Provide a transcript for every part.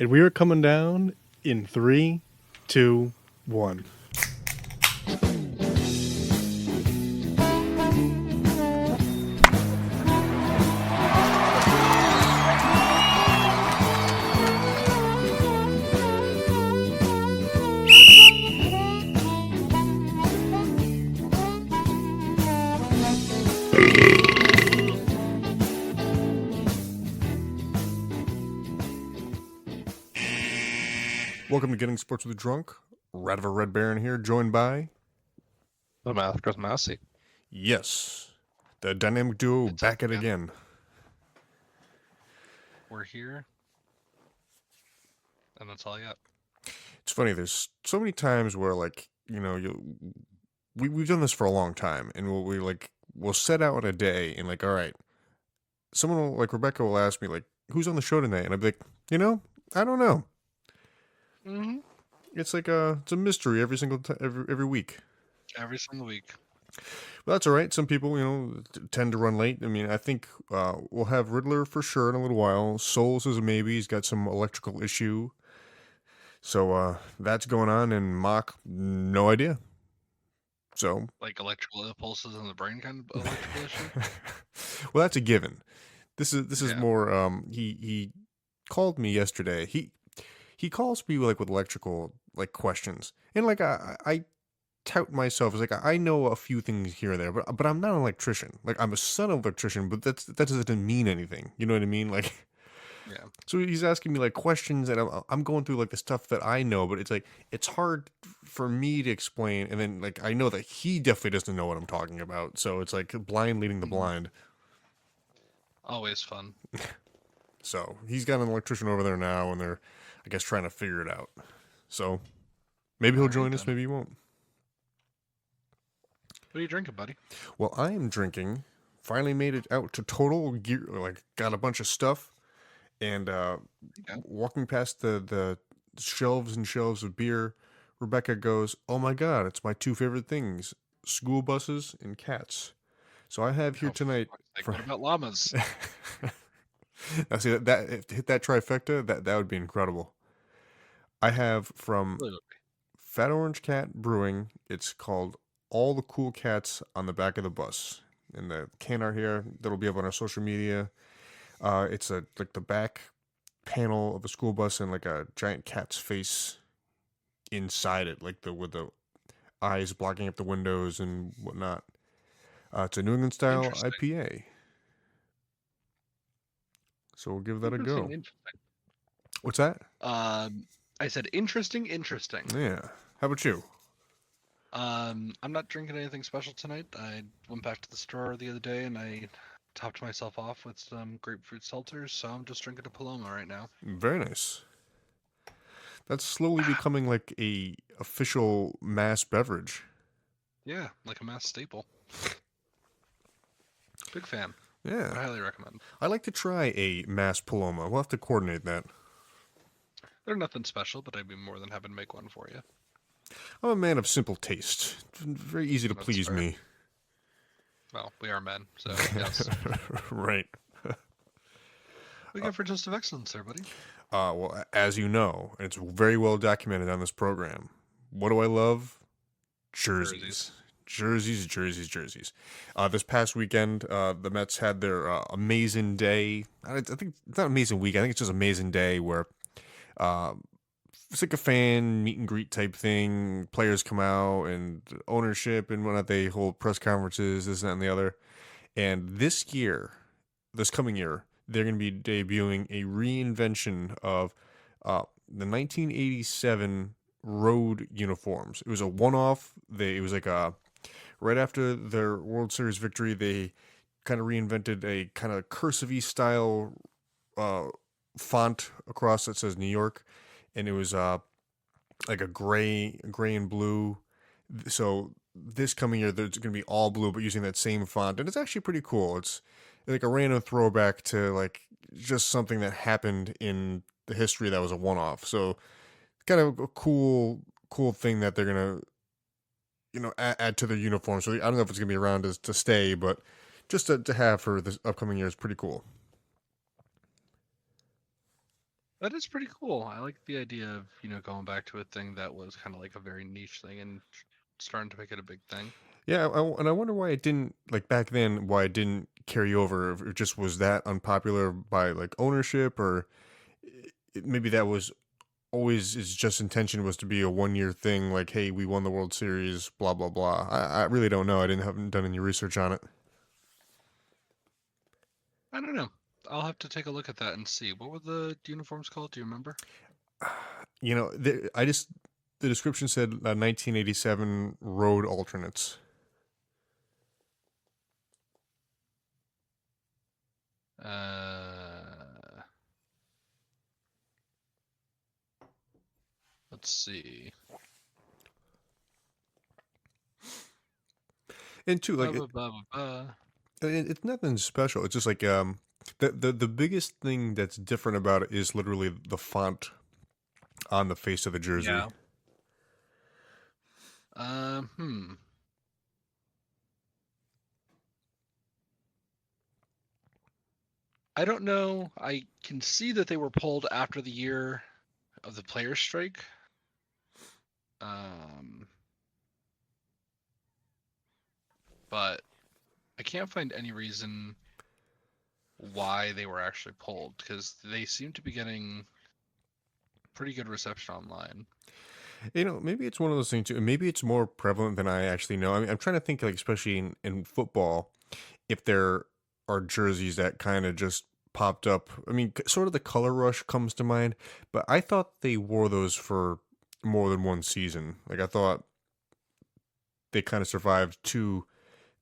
And we are coming down in 3, 2, 1. Welcome to Getting Sports with a Drunk. Rat of a Red Baron here, joined by... The Math Chris Massey. Yes, the dynamic duo It's back up at it again. We're here. And that's all I got. It's funny, there's so many times where, like, you know, we've done this for a long time, and we'll set out on a day, and like, all right, someone will, like, Rebecca will ask me, like, who's on the show tonight? And I'll be like, I don't know. Mm-hmm. It's like it's a mystery every single every week. Every single week. Well, that's all right. Some people, tend to run late. I mean, I think we'll have Riddler for sure in a little while. Souls is a maybe. He's got some electrical issue. So that's going on. And Mock, no idea. So Like electrical impulses in the brain kind of electrical issue? Well, that's a given. This is Yeah. more, he called me yesterday. He calls me like with electrical like questions. And like I tout myself as like I know a few things here or there, but I'm not an electrician. Like I'm a son of an electrician, but that doesn't mean anything. You know what I mean? Like, Yeah. so he's asking me like questions, and I'm going through like the stuff that I know, but it's like it's hard for me to explain, and then like I know that he definitely doesn't know what I'm talking about. So it's like blind leading the blind. Always fun. So he's got an electrician over there now, and they're, I guess, trying to figure it out. So maybe he'll join us, maybe he won't. What are you drinking, buddy? Well, I am drinking. Finally made it out to Total Gear. Like, got a bunch of stuff, and walking past the shelves and shelves of beer, Rebecca goes, "Oh my God, it's my two favorite things: school buses and cats." So I have here tonight. What about llamas? Now, see that if to hit that trifecta, that would be incredible. I have from Fat Orange Cat Brewing. It's called All the Cool Cats on the Back of the Bus. And the can art here that'll be up on our social media. It's like the back panel of a school bus and like a giant cat's face inside it, like with the eyes blocking up the windows and whatnot. It's a New England style IPA. So we'll give that a go. What's that? I said interesting. Yeah. How about you? I'm not drinking anything special tonight. I went back to the store the other day and I topped myself off with some grapefruit seltzers, so I'm just drinking a Paloma right now. Very nice. That's slowly becoming like a official mass beverage. Yeah, like a mass staple. Big fan. Yeah. I highly recommend. I'd like to try a mass Paloma. We'll have to coordinate that. They're nothing special, but I'd be more than happy to make one for you. I'm a man of simple taste. Very easy to please me. Well, we are men, so yes. Right. We go for Toast of Excellence there, buddy. Well, as you know, and it's very well documented on this program, what do I love? Jerseys. Jerseys. This past weekend, the Mets had their amazing day. I think it's not amazing week. I think it's just amazing day where it's like a fan meet and greet type thing. Players come out and ownership and whatnot. They hold press conferences, this, that, and the other. And this coming year, they're going to be debuting a reinvention of the 1987 road uniforms. It was a one-off. It was like right after their World Series victory, they kind of reinvented a kind of cursive-y style font across that says New York, and it was like a gray and blue. So this coming year, there's going to be all blue, but using that same font, and it's actually pretty cool. It's like a random throwback to like just something that happened in the history that was a one-off. So kind of a cool thing that they're gonna add to their uniform. So I don't know if it's gonna be around to stay, but just to have for this upcoming year is pretty cool. That is pretty cool. I like the idea of, going back to a thing that was kind of like a very niche thing and starting to make it a big thing. Yeah, and I wonder why it didn't, like, back then, why it didn't carry over. If it just was that unpopular by, like, ownership, or maybe that was always its just intention was to be a 1 year thing. Like, hey, we won the World Series, blah blah blah. I really don't know. Haven't done any research on it. I don't know. I'll have to take a look at that and see. What were the uniforms called? Do you remember? The description said 1987 road alternates. Let's see. And two, like, Blah, blah, blah, blah. it's nothing special. It's just like the biggest thing that's different about it is literally the font on the face of the jersey. Yeah. I don't know. I can see that they were pulled after the year of the players' strike. But I can't find any reason why they were actually pulled because they seem to be getting pretty good reception online. Maybe it's one of those things too. Maybe it's more prevalent than I actually know. I mean, I'm trying to think, like, especially in football, if there are jerseys that kind of just popped up. I mean, sort of the color rush comes to mind, but I thought they wore those for more than one season. Like, I thought they kind of survived two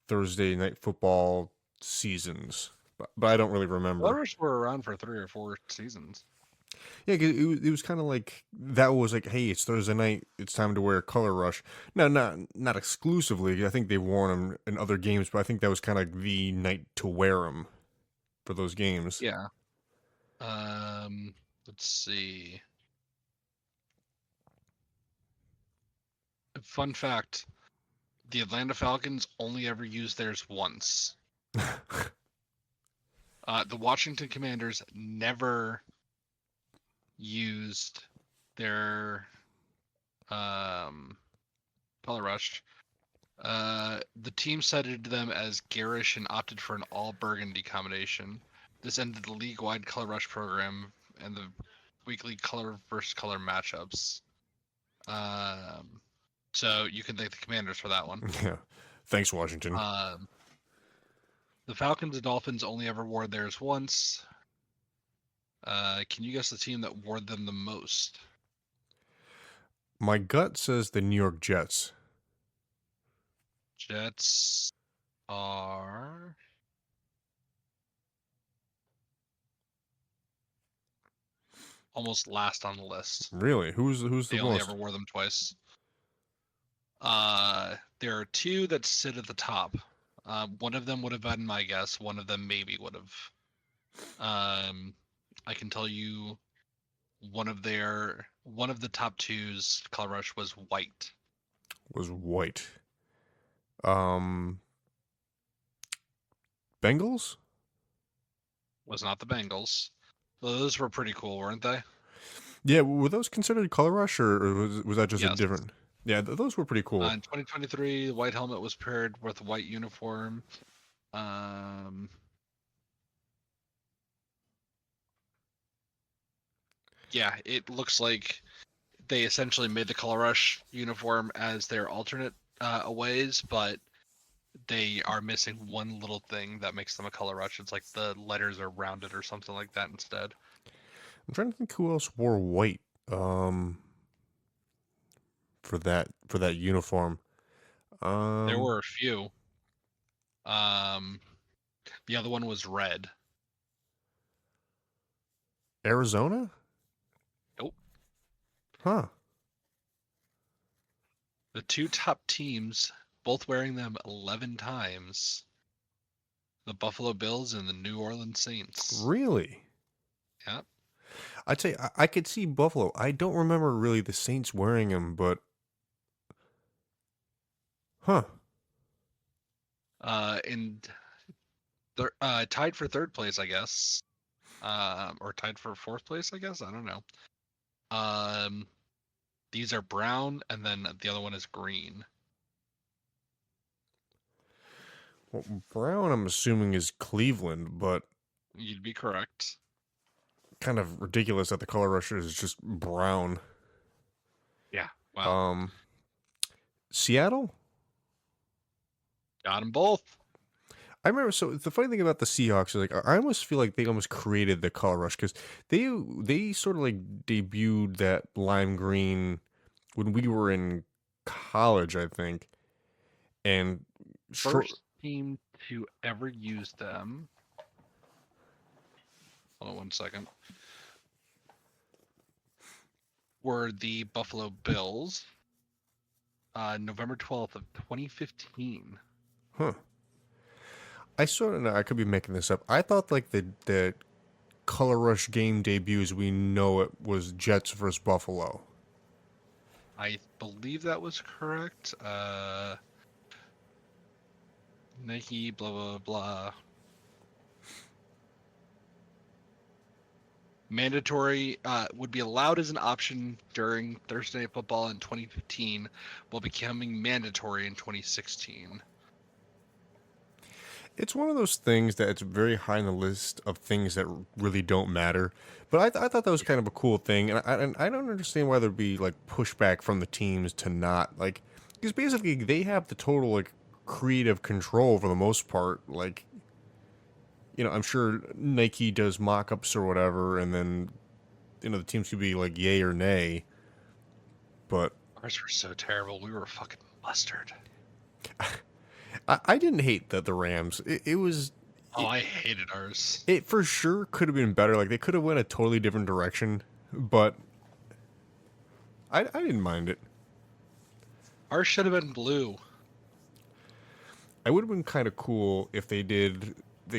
Thursday night football seasons, but I don't really remember. Colors were around for 3 or 4 seasons. Yeah, 'cause it was kind of like that was like, hey, it's Thursday night, it's time to wear Color Rush. No, not exclusively. I think they've worn them in other games, but I think that was kind of the night to wear them for those games. Yeah. Let's see. Fun fact: the Atlanta Falcons only ever used theirs once. The Washington Commanders never used their color rush. The team cited them as garish and opted for an all burgundy combination. This ended the league-wide color rush program and the weekly color versus color matchups. So you can thank the Commanders for that one. Yeah, thanks, Washington. The Falcons and Dolphins only ever wore theirs once. Can you guess the team that wore them the most? My gut says the New York Jets. Jets are almost last on the list. Really? Who's They the only most? ever wore them twice. There are two that sit at the top. One of them would have been my guess. One of them maybe would have. I can tell you, one of the top two's color rush was white. Was white. Bengals? Was not the Bengals. Those were pretty cool, weren't they? Yeah, were those considered Color Rush, or was that just a Yes. different? Yeah, those were pretty cool. In 2023, the white helmet was paired with a white uniform. Yeah, it looks like they essentially made the Color Rush uniform as their alternate aways, but they are missing one little thing that makes them a Color Rush. It's like the letters are rounded or something like that instead. I'm trying to think who else wore white for that uniform. There were a few. The other one was red. Arizona? Nope. Huh. The two top teams, both wearing them 11 times. The Buffalo Bills and the New Orleans Saints. Really? Yep. I'd say I could see Buffalo. I don't remember really the Saints wearing them, but huh. And they're tied for third place, I guess. or tied for fourth place, I guess. I don't know. These are brown, and then the other one is green. Well, brown, I'm assuming, is Cleveland, but You'd be correct. kind of ridiculous that the Color Rush is just brown. Yeah. Wow. Seattle? Got them both. I remember. So the funny thing about the Seahawks is, like, I almost feel like they almost created the Color Rush because they sort of like debuted that lime green when we were in college, I think, and First team to ever use them. Hold on 1 second. Were the Buffalo Bills. November 12th of 2015. Huh. I sort of know. I could be making this up. I thought like the Color Rush game debuts we know it was Jets versus Buffalo. I believe that was correct. Nike, blah, blah, blah. Mandatory would be allowed as an option during Thursday Night Football in 2015, while becoming mandatory in 2016. It's one of those things that it's very high on the list of things that really don't matter. But I thought that was kind of a cool thing, and I don't understand why there'd be like pushback from the teams to not like, because basically they have the total like creative control for the most part. Like, I'm sure Nike does mock-ups or whatever, and then the teams could be like yay or nay. But Ours were so terrible. We were fucking mustard. I didn't hate the Rams. It was. Oh, I hated ours. It for sure could have been better. Like they could have went a totally different direction, but I didn't mind it. Ours should have been blue. I would have been kind of cool if they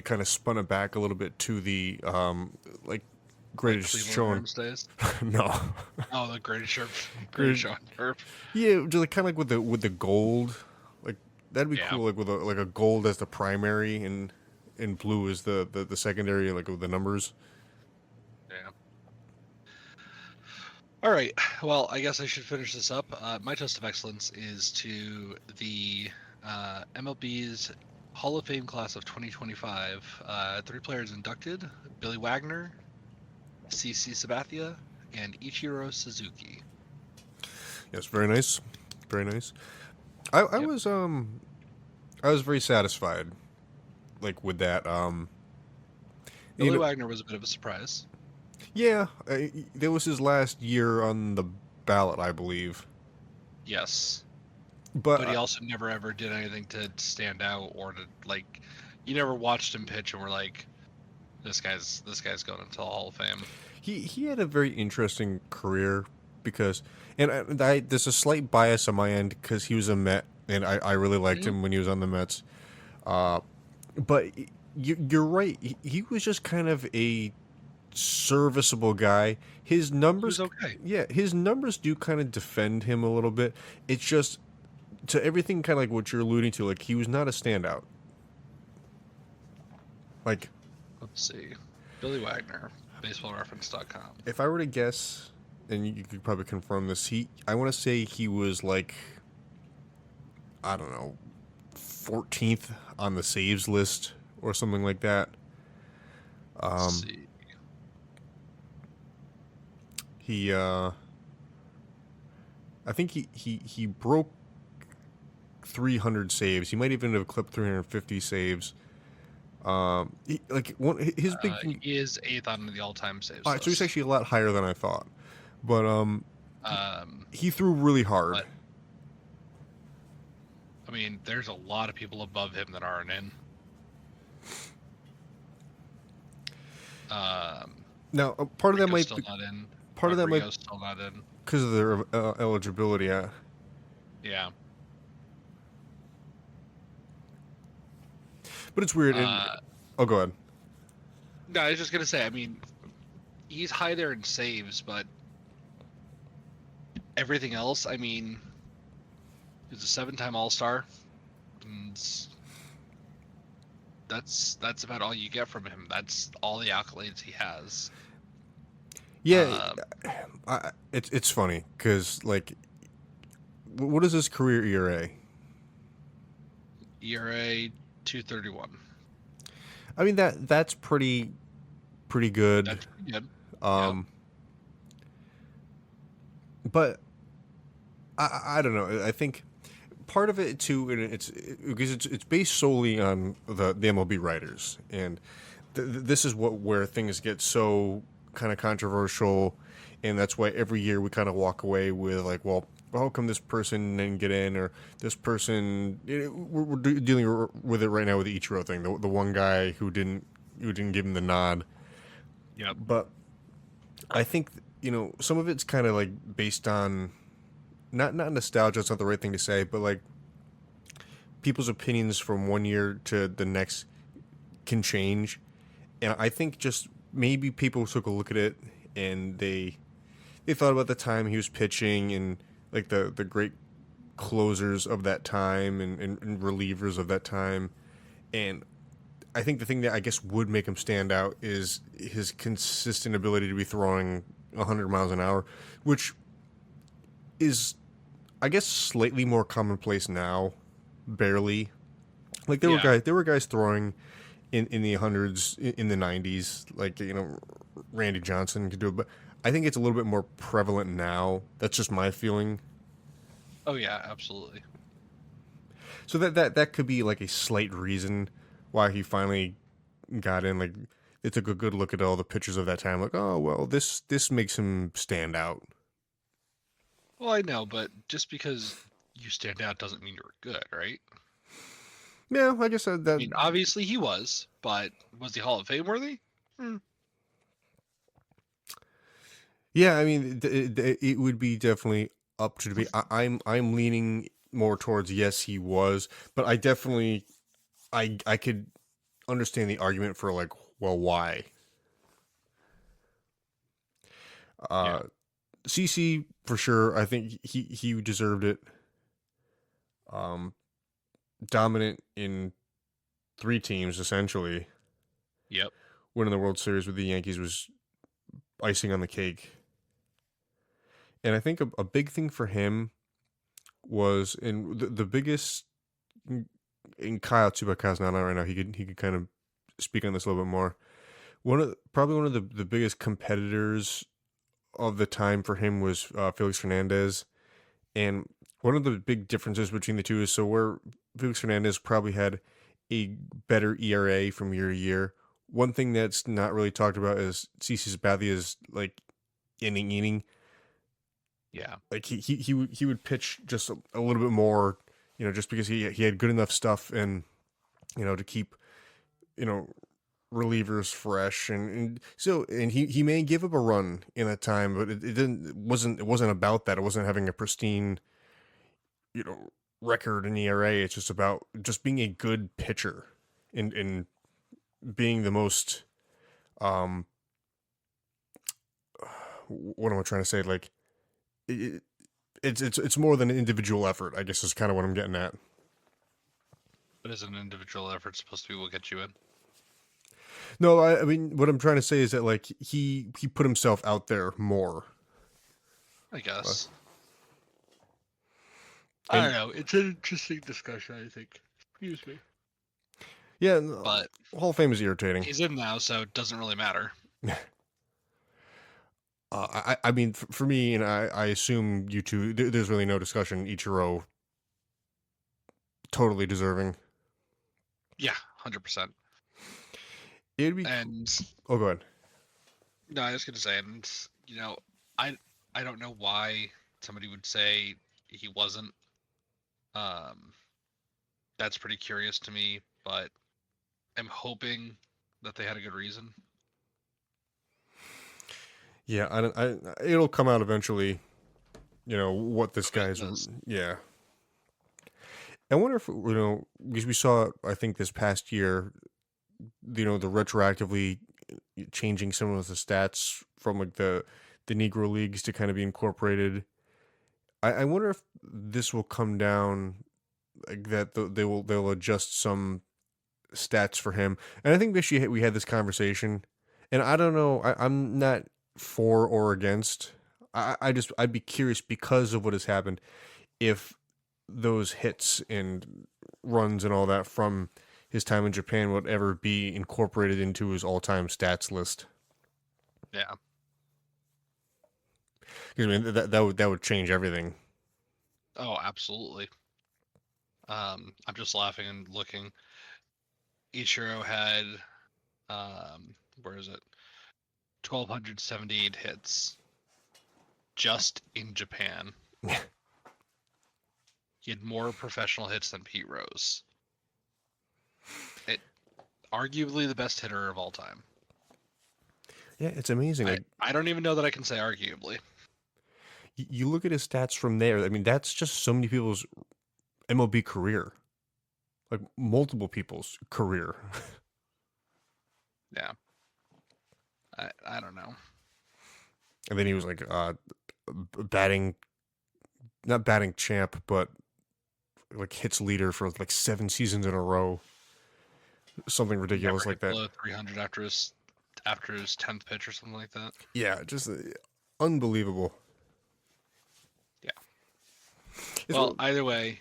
kind of spun it back a little bit to the like greatest showing. Days? No. Oh, the greatest showing turf. Yeah, just like kind of like with the gold. Like that'd be cool. Like with a gold as the primary and blue as the secondary, like with the numbers. Yeah. All right. Well, I guess I should finish this up. My toast of excellence is to the MLB's Hall of Fame class of 2025. 3 players inducted: Billy Wagner, CC Sabathia, and Ichiro Suzuki. Yes, very nice, very nice. I was very satisfied, like with that. Billy Wagner was a bit of a surprise. Yeah, that was his last year on the ballot, I believe. Yes. But he also never ever did anything to stand out or to like. You never watched him pitch and were like, this guy's going into the Hall of Fame. He had a very interesting career because, and there's a slight bias on my end because he was a Met and I really liked him when he was on the Mets. But you're right. He was just kind of a serviceable guy. His numbers, he was okay. Yeah, his numbers do kind of defend him a little bit. It's just to everything kind of like what you're alluding to. Like he was not a standout. Like, let's see, Billy Wagner, BaseballReference.com. If I were to guess, and you could probably confirm this, I want to say he was like, I don't know, 14th on the saves list or something like that. Let's see. He, I think he broke 300 saves. He might even have clipped 350 saves. His big thing, he is 8th on the all-time saves. So he's actually a lot higher than I thought. But he threw really hard. But, I mean, there's a lot of people above him that aren't in. Now, part of that might still not in. Part Rodrigo's of that might still not in because of their eligibility. Yeah. Yeah. But it's weird. Oh, go ahead. No, I was just gonna say. I mean, he's high there in saves, but everything else. I mean, he's a 7-time All-Star. And that's about all you get from him. That's all the accolades he has. Yeah, Um, it's funny because like, what is his career ERA? ERA 231. I mean that's pretty good. That's pretty good. Yep. Um, but I don't know. I think part of it too, and it's because it's based solely on the MLB writers, and this is where things get so kind of controversial, and that's why every year we kind of walk away with like, well, how come this person didn't get in, or this person? We're dealing with it right now with the Ichiro thing, the one guy who didn't give him the nod, Yep. but I think some of it's kind of like based on not nostalgia. It's not the right thing to say, but like people's opinions from one year to the next can change, and I think just maybe people took a look at it and they thought about the time he was pitching and like the great closers of that time and relievers of that time, and I think the thing that I guess would make him stand out is his consistent ability to be throwing 100 miles an hour, which is, I guess, slightly more commonplace now. Barely, like Yeah. there were guys throwing in the hundreds in the 90s, like Randy Johnson could do it, but I think it's a little bit more prevalent now. That's just my feeling. Oh yeah, absolutely. So that could be like a slight reason why he finally got in. Like they took a good look at all the pictures of that time. Like, oh well, this makes him stand out. Well, I know, but just because you stand out doesn't mean you're good, right? Yeah, I guess I mean, obviously he was, but was he Hall of Fame worthy? Hmm. yeah. I mean, it would be definitely up to debate. I'm leaning more towards yes, he was, but I definitely I could understand the argument for like, well, why? Yeah. Uh, CC for sure. I think he deserved it. Um, Dominant in three teams essentially. Yep. Winning the World Series with the Yankees was icing on the cake. And I think a big thing for him was in the biggest in Kyle Tsubaka's not on right now. He could kind of speak on this a little bit more. Probably one of the biggest competitors of the time for him was Felix Hernandez, and one of the big differences between the two is so where Felix Hernandez probably had a better ERA from year to year. One thing that's not really talked about is CC Sabathia's like inning. Yeah. Like he would pitch just a little bit more, just because he had good enough stuff and to keep you know relievers fresh and so and he may give up a run in that time, but it didn't it wasn't about that. It wasn't having a pristine you know record in ERA. It's just about just being a good pitcher and being the most um what am I trying to say, like it, it's more than an individual effort, I guess, is kind of what I'm getting at. But is an individual effort supposed to be what gets you in? No, I mean what I'm trying to say is that like he put himself out there more. I Uh, guess. I and don't know. It's an interesting discussion, I think. Excuse me. yeah, But Hall of Fame is irritating. he's in now, so it doesn't really matter. I mean, for me, and I assume you two, there's really no discussion. Ichiro, totally deserving. Yeah, 100%. It'd be. And Oh, go ahead. no, I was gonna say, and you know, I I don't know why somebody would say he wasn't. Um, that's pretty curious to me, but I'm hoping that they had a good reason. Yeah, it'll come out eventually. What this I bet it guy's. does. Yeah, I wonder if because we saw, I think this past year, the retroactively changing some of the stats from like the Negro leagues to kind of be incorporated. I wonder if this will come down like that. They'll adjust some stats for him. And I think we had this conversation, and I don't know. I'm not for or against. I'd be curious because of what has happened if those hits and runs and all that from his time in Japan would ever be incorporated into his all-time stats list. Yeah. 'Cause, I mean, that would change everything. Oh, absolutely. I'm just laughing and looking. Ichiro had, where is it? 1,278 hits just in Japan. He had more professional hits than Pete Rose. Arguably the best hitter of all time. Yeah, it's amazing. I don't even know that I can say arguably. You look at his stats from there. I mean, that's just so many people's MLB career, like multiple people's career. Yeah. I don't know. And then he was like batting, not batting champ, but like hits leader for like 7 seasons in a row. Something ridiculous like that. Below 300 after his 10th pitch or something like that. Yeah, just unbelievable. Yeah. Well, either way,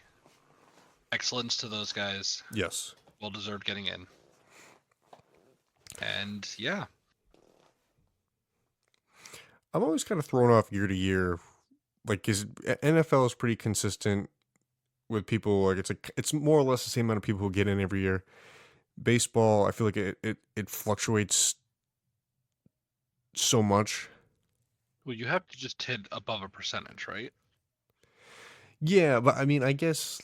excellence to those guys. Yes. Well deserved getting in. And yeah. I'm always kind of thrown off year to year. Like, NFL is pretty consistent with people. Like, it's more or less the same amount of people who get in every year. Baseball, I feel like it fluctuates so much. Well, you have to just hit above a percentage, right? Yeah, but I mean, I guess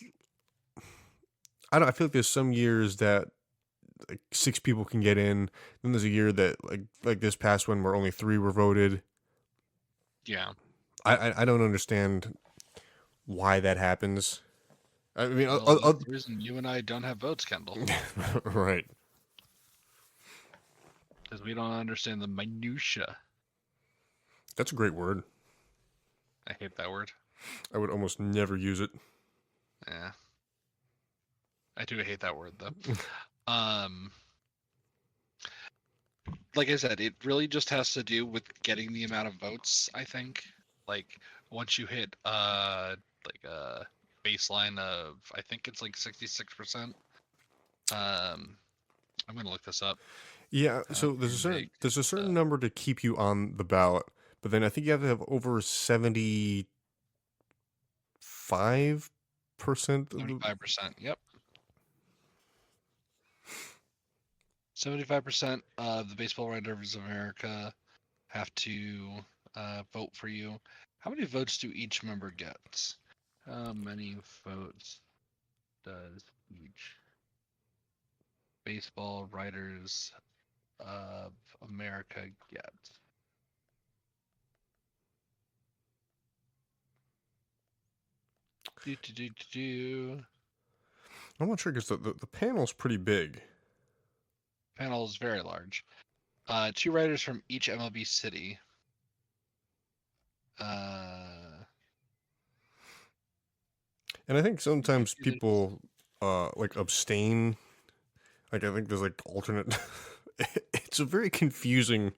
I feel like there's some years that like 6 people can get in. Then there's a year that like this past one where only 3 were voted. Yeah. I don't understand why that happens. I mean, Well, that's the reason you and I don't have votes, Kendall. Right. Because we don't understand the minutia. That's a great word. I hate that word. I would almost never use it. Yeah. I do hate that word though. Like I said, it really just has to do with getting the amount of votes, I think. Like once you hit like a baseline of I think it's like 66%. I'm gonna look this up. Yeah, so there's a certain number to keep you on the ballot, but then I think you have to have over 75%. 75%. Yep. 75% of the Baseball Writers of America have to vote for you. How many votes do each member get? How many votes does each Baseball Writers of America get? I'm not sure because the panel's pretty big. Panel is very large. 2 writers from each MLB city. And I think sometimes people like abstain. Like I think there's like alternate. It's a very confusing.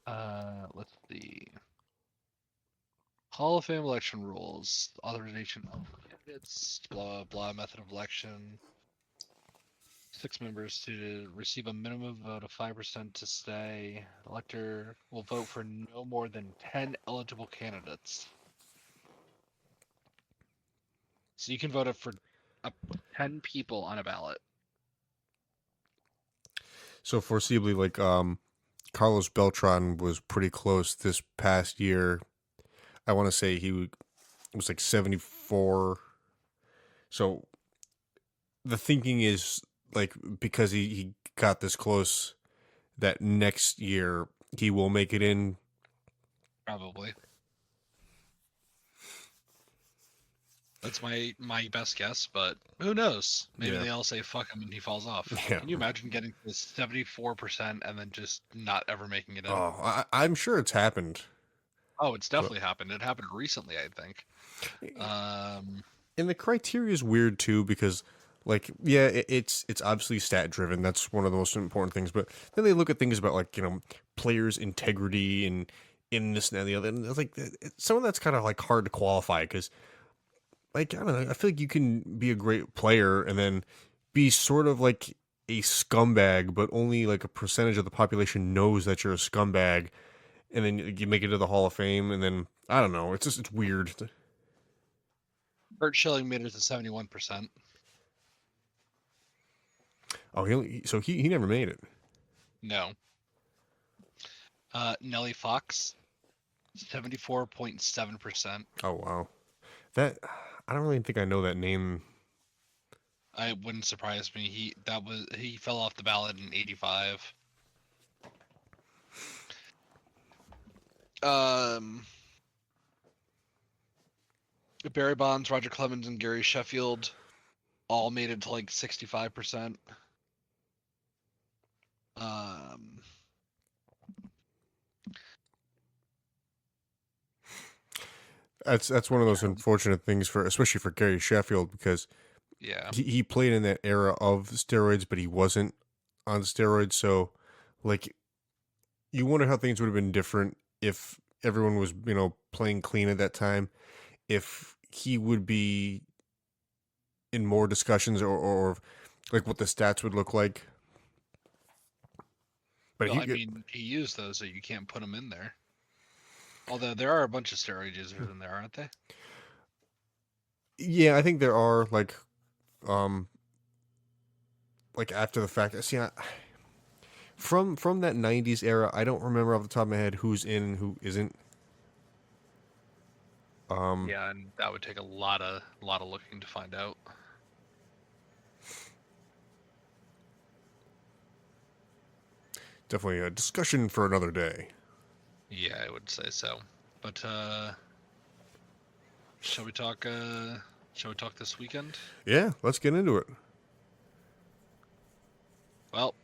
Let's see. Hall of Fame election rules. Authorization of candidates. Blah blah. Method of election. 6 members to receive a minimum vote of 5% to stay. Elector will vote for no more than 10 eligible candidates. So you can vote for up to 10 people on a ballot. So foreseeably, like Carlos Beltran was pretty close this past year. I want to say he was like 74. So the thinking is like because he got this close that next year he will make it in. Probably. That's my best guess, but who knows? Maybe they all say fuck him and he falls off. Yeah. Can you imagine getting to 74% and then just not ever making it in? Oh, I'm sure it's happened. Oh, it's definitely happened. It happened recently, I think. And the criteria is weird too because, like, yeah, it's obviously stat driven. That's one of the most important things. But then they look at things about like players' integrity and in this and that and the other. And it's like some of that's kind of like hard to qualify because, like, I don't know. I feel like you can be a great player and then be sort of like a scumbag, but only like a percentage of the population knows that you're a scumbag, and then you make it to the Hall of Fame, and then I don't know. It's weird. Bert Schilling made it to 71%. Oh, so he never made it. No. Nellie Fox, 74.7%. Oh wow, that I don't really think I know that name. I wouldn't surprise me. He fell off the ballot in 85. Barry Bonds, Roger Clemens, and Gary Sheffield all made it to like 65%. That's one of those unfortunate things for especially for Gary Sheffield because yeah, he played in that era of steroids, but he wasn't on steroids. So, like, you wonder how things would have been different if everyone was playing clean at that time. If he would be in more discussions or like what the stats would look like. But well, I mean, he used those, so you can't put him in there. Although there are a bunch of steroid users in there, aren't they? Yeah, I think there are like after the fact. See, from that '90s era, I don't remember off the top of my head who's in and who isn't. Yeah, and that would take a lot of looking to find out. Definitely a discussion for another day. Yeah, I would say so. But shall we talk? Shall we talk this weekend? Yeah, let's get into it. Well,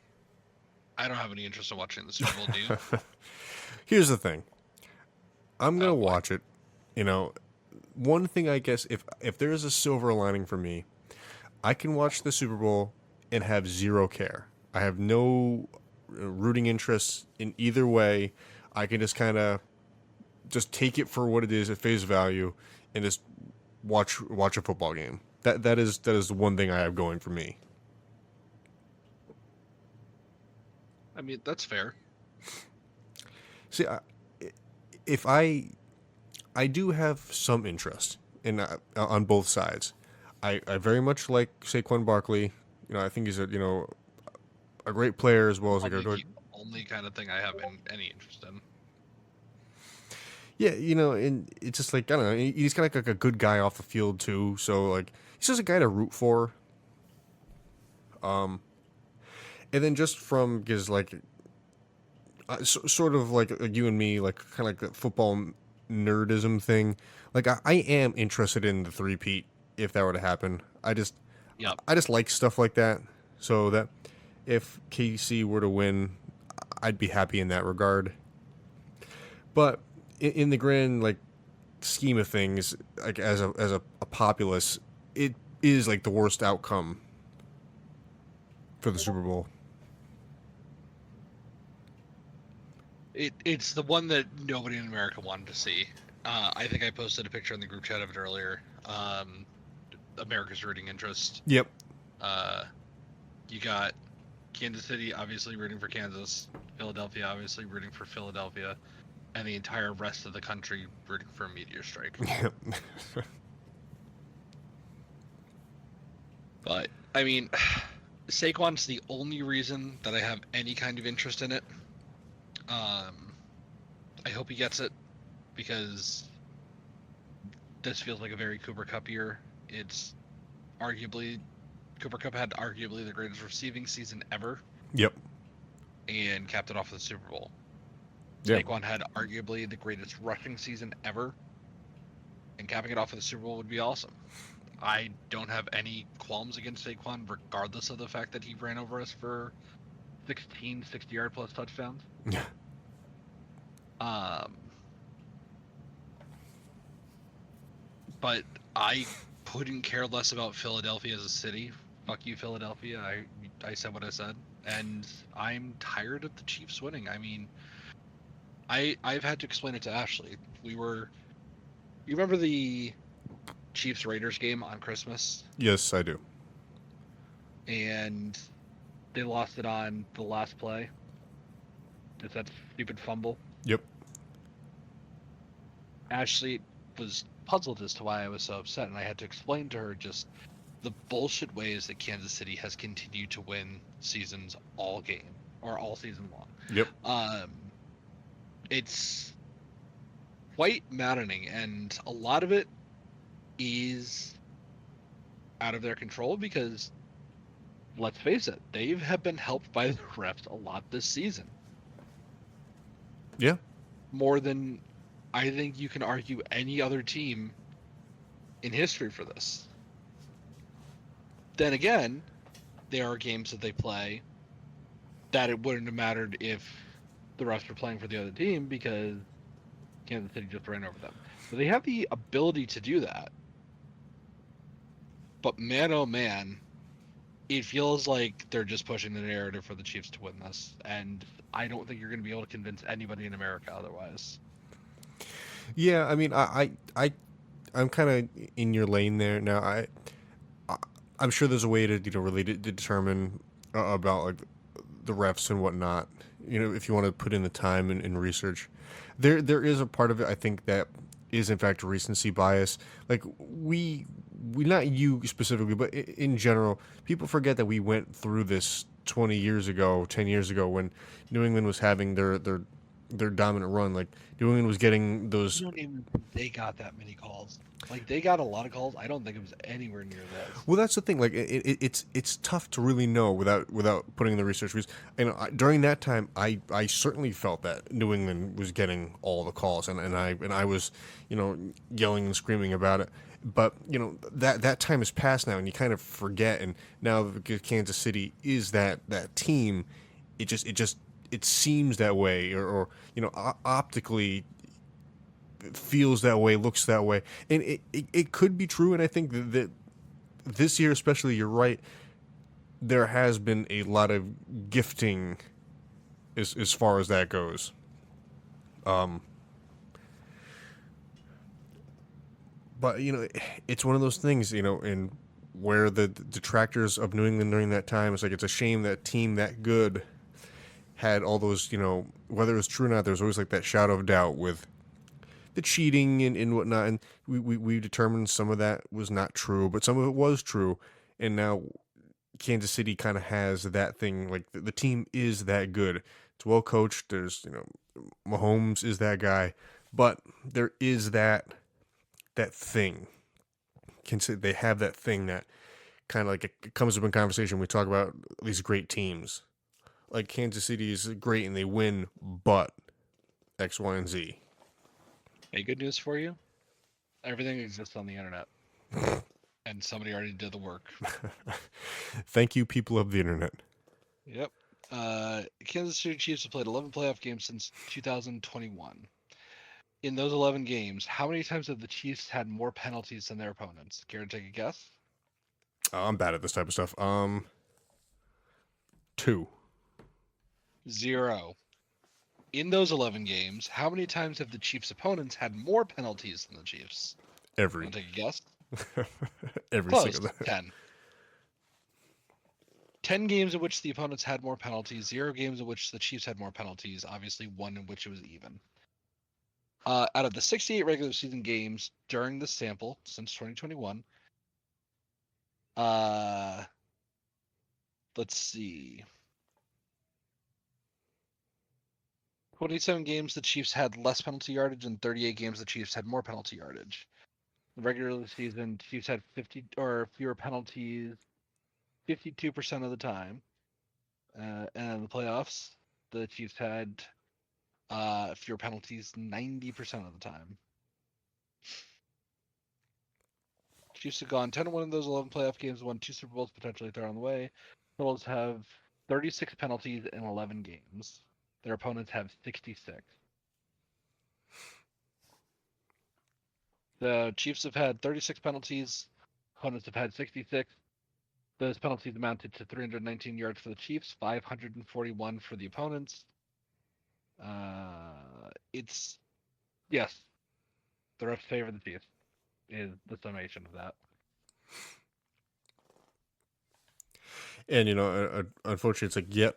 I don't have any interest in watching the Super Bowl, do you? Here's the thing. I'm gonna watch it. One thing I guess if there is a silver lining for me, I can watch the Super Bowl and have zero care. I have no rooting interests in either way. I can just kind of just take it for what it is at face value and just watch a football game. That is the one thing I have going for me. I mean, that's fair. See, if I do have some interest in on both sides. I very much like Saquon Barkley. I think he's a great player as well as like a good. Only kind of thing I have any interest in. Yeah, and it's just like I don't know. He's kind of like a good guy off the field too. So like he's just a guy to root for. And then just from his like, sort of like you and me, like kind of like the football nerdism thing. Like I am interested in the three-peat if that were to happen. I just like stuff like that. So that if KC were to win, I'd be happy in that regard. But in the grand like scheme of things, like as a populace, it is like the worst outcome for the Super Bowl. It's the one that nobody in America wanted to see. I think I posted a picture in the group chat of it earlier. America's rooting interest. Yep. You got Kansas City obviously rooting for Kansas, Philadelphia obviously rooting for Philadelphia, and the entire rest of the country rooting for a meteor strike. Yep. But I mean, Saquon's the only reason that I have any kind of interest in it. I hope he gets it because this feels like a very Cooper Kupp year. It's Cooper Kupp had arguably the greatest receiving season ever. Yep. And capped it off with the Super Bowl. Yep. Saquon had arguably the greatest rushing season ever. And capping it off with the Super Bowl would be awesome. I don't have any qualms against Saquon, regardless of the fact that he ran over us for 16 60-yard plus touchdowns. Yeah. But I couldn't care less about Philadelphia as a city. Fuck you, Philadelphia. I said what I said, and I'm tired of the Chiefs winning. I mean, I've had to explain it to Ashley. You remember the Chiefs Raiders game on Christmas, Yes, I do. and they lost it on the last play. It's that stupid fumble. Yep. Ashley was puzzled as to why I was so upset, and I had to explain to her just the bullshit ways that Kansas City has continued to win seasons all season long. Yep. It's quite maddening, and a lot of it is out of their control because, let's face it, they have been helped by the refs a lot this season. Yeah. More than I think you can argue any other team in history for this. Then again, there are games that they play that it wouldn't have mattered if the refs were playing for the other team because Kansas City just ran over them. So they have the ability to do that. But man, oh man, it feels like they're just pushing the narrative for the Chiefs to win this. And I don't think you're going to be able to convince anybody in America otherwise. Yeah, I mean, I'm kind of in your lane there now. I'm sure there's a way to really determine about like the refs and whatnot. If you want to put in the time and research, there is a part of it I think that is in fact recency bias. Like we not you specifically, but in general, people forget that we went through this 20 years ago, 10 years ago when New England was having their dominant run. Like New England was getting those. I don't even think they got that many calls. Like they got a lot of calls. I don't think it was anywhere near this. Well, that's the thing. Like it's tough to really know without putting in the research. Because during that time, I certainly felt that New England was getting all the calls, and I was yelling and screaming about it. But that time has passed now, and you kind of forget. And now that Kansas City is that team, it seems that way, or optically it feels that way, looks that way, and it could be true. And I think that this year especially, you're right, there has been a lot of gifting as far as that goes. But it's one of those things, and where the detractors of New England during that time, it's like it's a shame that team that good had all those, whether it was true or not, there's always like that shadow of doubt with the cheating and whatnot. And we determined some of that was not true, but some of it was true. And now Kansas City kind of has that thing, like the team is that good. It's well coached. There's, Mahomes is that guy, but there is that thing. They have that thing that kind of like it comes up in conversation. We talk about these great teams. Like Kansas City is great and they win, but X, Y, and Z. Hey, good news for you. Everything exists on the internet. And somebody already did the work. Thank you, people of the internet. Yep. Kansas City Chiefs have played 11 playoff games since 2021. In those 11 games, how many times have the Chiefs had more penalties than their opponents? Care to take a guess? I'm bad at this type of stuff. 2. 0. In those 11 games, how many times have the Chiefs' opponents had more penalties than the Chiefs? Every. Want to take a guess? Every Close. single 10. 10 games in which the opponents had more penalties, 0 games in which the Chiefs had more penalties, obviously 1 in which it was even. Out of the 68 regular season games during the sample since 2021, let's see. 27 games the Chiefs had less penalty yardage, and 38 games the Chiefs had more penalty yardage. The regular season, Chiefs had 50 or fewer penalties 52% of the time. And in the playoffs, the Chiefs had fewer penalties 90% of the time. Chiefs have gone 10-1 in those 11 playoff games, won 2 Super Bowls, potentially third on the way. Totals have 36 penalties in 11 games. Their opponents have 66. The Chiefs have had 36 penalties Opponents have had 66. Those penalties amounted to 319 yards for the Chiefs, 541 for the opponents. It's yes, the refs favor the Chiefs. Is the summation of that? And unfortunately, it's like yet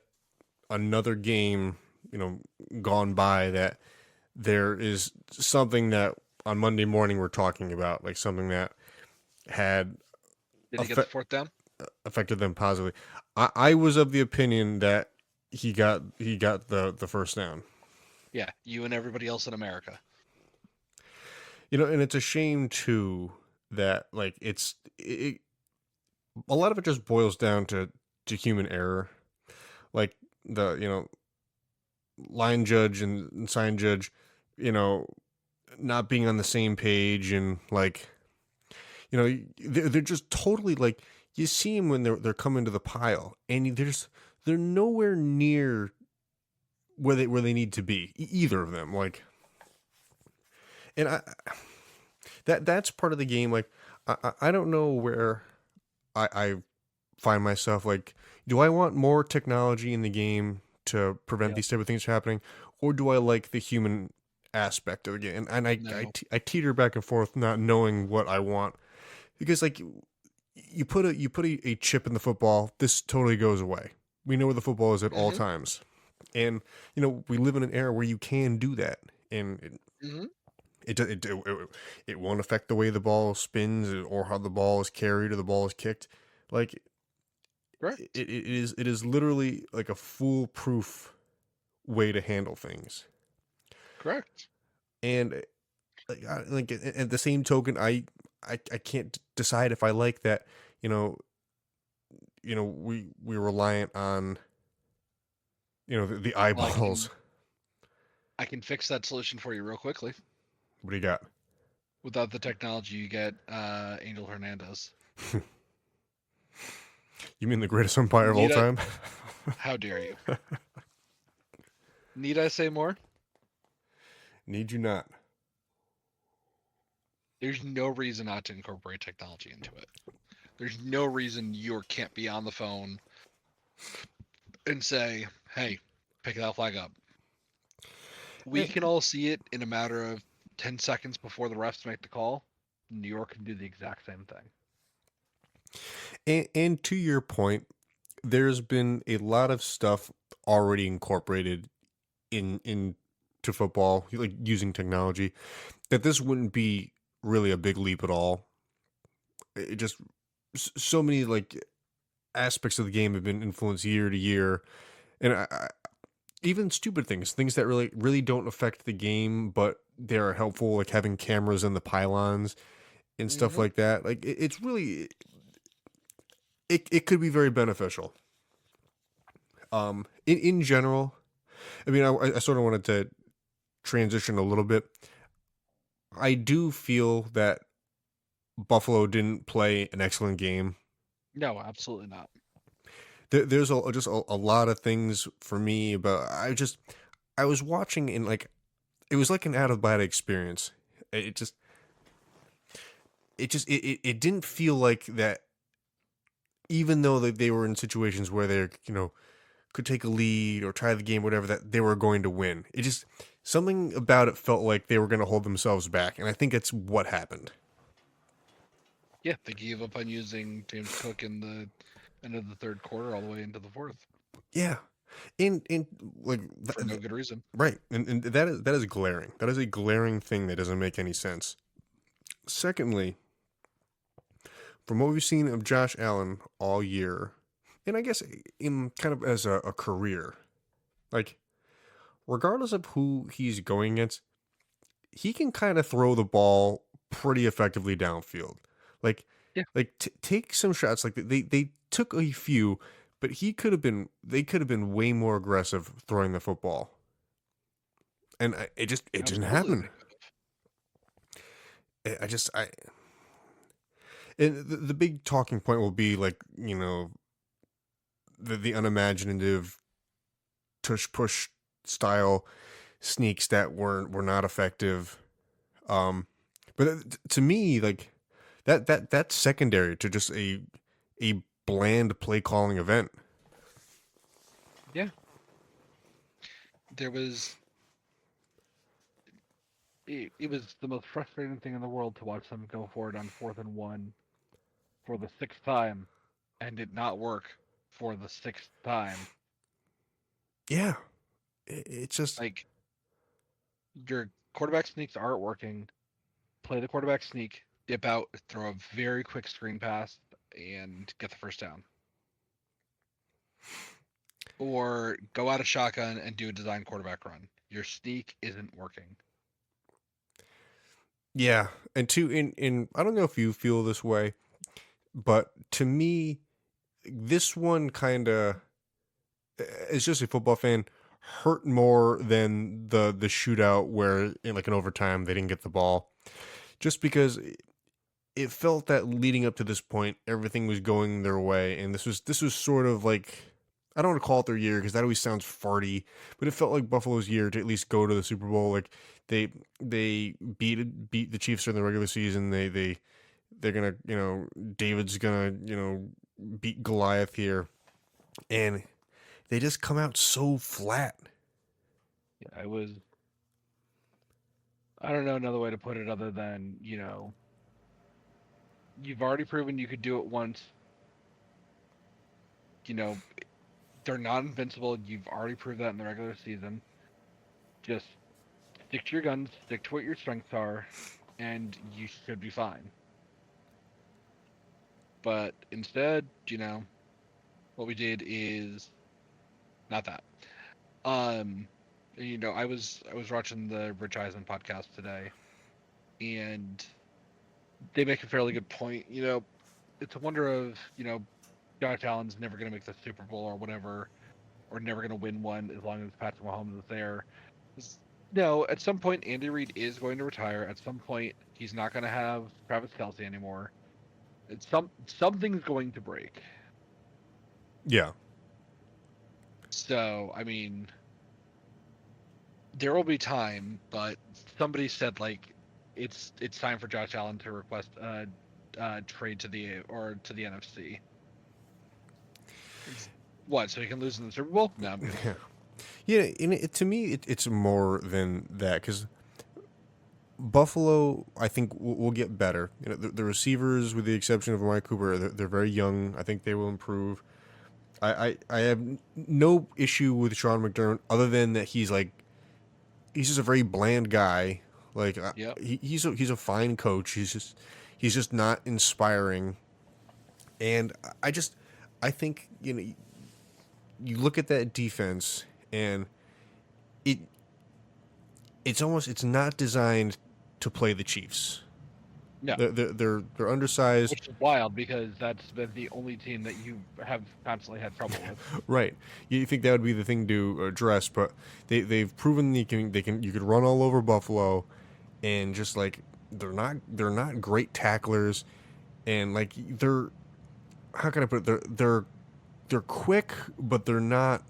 another game, gone by that there is something that on Monday morning we're talking about, like something that had Did he get the fourth down? affected them positively. I was of the opinion that he got the first down. Yeah, you and everybody else in America. And it's a shame too that like a lot of it just boils down to human error. Like the line judge and sign judge, not being on the same page, and like they're just totally like, you see them when they're coming to the pile, and they're nowhere near where they need to be, either of them, like. And that's part of the game. Like I don't know where I find myself, like, do I want more technology in the game to prevent these type of things from happening, or do I like the human aspect of the game? And I teeter back and forth, not knowing what I want, because like you put a chip in the football, this totally goes away. We know where the football is at all times, and we live in an era where you can do that, and it won't affect the way the ball spins or how the ball is carried or the ball is kicked. Like, Right. it is literally like a foolproof way to handle things. Correct. And like at the same token, I can't decide if I like that. We're reliant on the eyeballs. I can fix that solution for you real quickly. What do you got? Without the technology, you get Angel Hernandez. You mean the greatest umpire of all time? How dare you? Need I say more? Need you not. There's no reason not to incorporate technology into it. There's no reason you can't be on the phone and say, hey, pick that flag up. We can all see it in a matter of 10 seconds before the refs make the call. New York can do the exact same thing. And to your point, there's been a lot of stuff already incorporated into football, like using technology, that this wouldn't be really a big leap at all. It just, so many like aspects of the game have been influenced year to year, and even stupid things that really don't affect the game, but they are helpful, like having cameras in the pylons and stuff like that. Like it's really, it could be very beneficial. In general, I mean, I sort of wanted to transition a little bit. I do feel that Buffalo didn't play an excellent game. No, absolutely not. There's just a lot of things for me, but I was watching, and like it was like an out of body experience. It didn't feel like that, even though they were in situations where they could take a lead or tie the game, whatever, that they were going to win. It just, something about it felt like they were going to hold themselves back, and I think that's what happened. Yeah, they gave up on using James Cook in the end of the third quarter all the way into the fourth. Yeah, and like for no good reason. Right, and that is glaring. That is a glaring thing that doesn't make any sense. Secondly, from what we've seen of Josh Allen all year, and I guess in kind of as a career, like regardless of who he's going against, he can kind of throw the ball pretty effectively downfield. Like, take some shots. Like they took a few, but they could have been way more aggressive throwing the football. And it didn't happen. And the big talking point will be like, the unimaginative tush push style sneaks that were not effective. But to me, like, That's secondary to just a bland play calling event. Yeah, there was it was the most frustrating thing in the world to watch them go forward on 4th and 1 for the 6th time and it not work for the 6th time. Yeah, it's just Like your quarterback sneaks aren't working. Play the quarterback sneak, dip out, throw a very quick screen pass, and get the first down. Or go out of shotgun and do a design quarterback run. Your sneak isn't working. yeah. And two in I don't know if you feel this way, but to me, this one kind of, as just a football fan, hurt more than the shootout where in like an overtime they didn't get the ball, just because it felt that leading up to this point everything was going their way, and this was sort of like, I don't want to call it their year because that always sounds farty, but it felt like Buffalo's year to at least go to the Super Bowl. Like they beat the Chiefs in the regular season. They're gonna, David's gonna, beat Goliath here, and they just come out so flat. Yeah, I don't know another way to put it other than, you've already proven you could do it once. They're not invincible. You've already proved that in the regular season. Just stick to your guns, stick to what your strengths are, and you should be fine. But instead, what we did is not that. Um, I was watching the Rich Eisen podcast today, and they make a fairly good point. It's a wonder of Josh Allen's never going to make the Super Bowl or whatever, or never going to win one as long as Patrick Mahomes is there. No, at some point Andy Reid is going to retire. At some point he's not going to have Travis Kelce anymore. Something's going to break. Yeah. So I mean, there will be time, but somebody said like it's time for Josh Allen to request a trade to the NFC. What? So he can lose in the Super Bowl? No, I'm kidding. Yeah. Yeah, and to me, it's more than that because Buffalo, I think, will get better. The receivers, with the exception of Amari Cooper, they're very young. I think they will improve. I have no issue with Sean McDermott other than that he's just a very bland guy. Like Yep. he's a fine coach. He's just not inspiring. And I think you look at that defense and it it's not designed to play the Chiefs. No. They're undersized. Which is wild because that's been the only team that you have constantly had trouble with. Right. You think that would be the thing to address, but they've proven you could run all over Buffalo, and just like they're not great tacklers, and like they're, how can I put it, they're quick, but they're not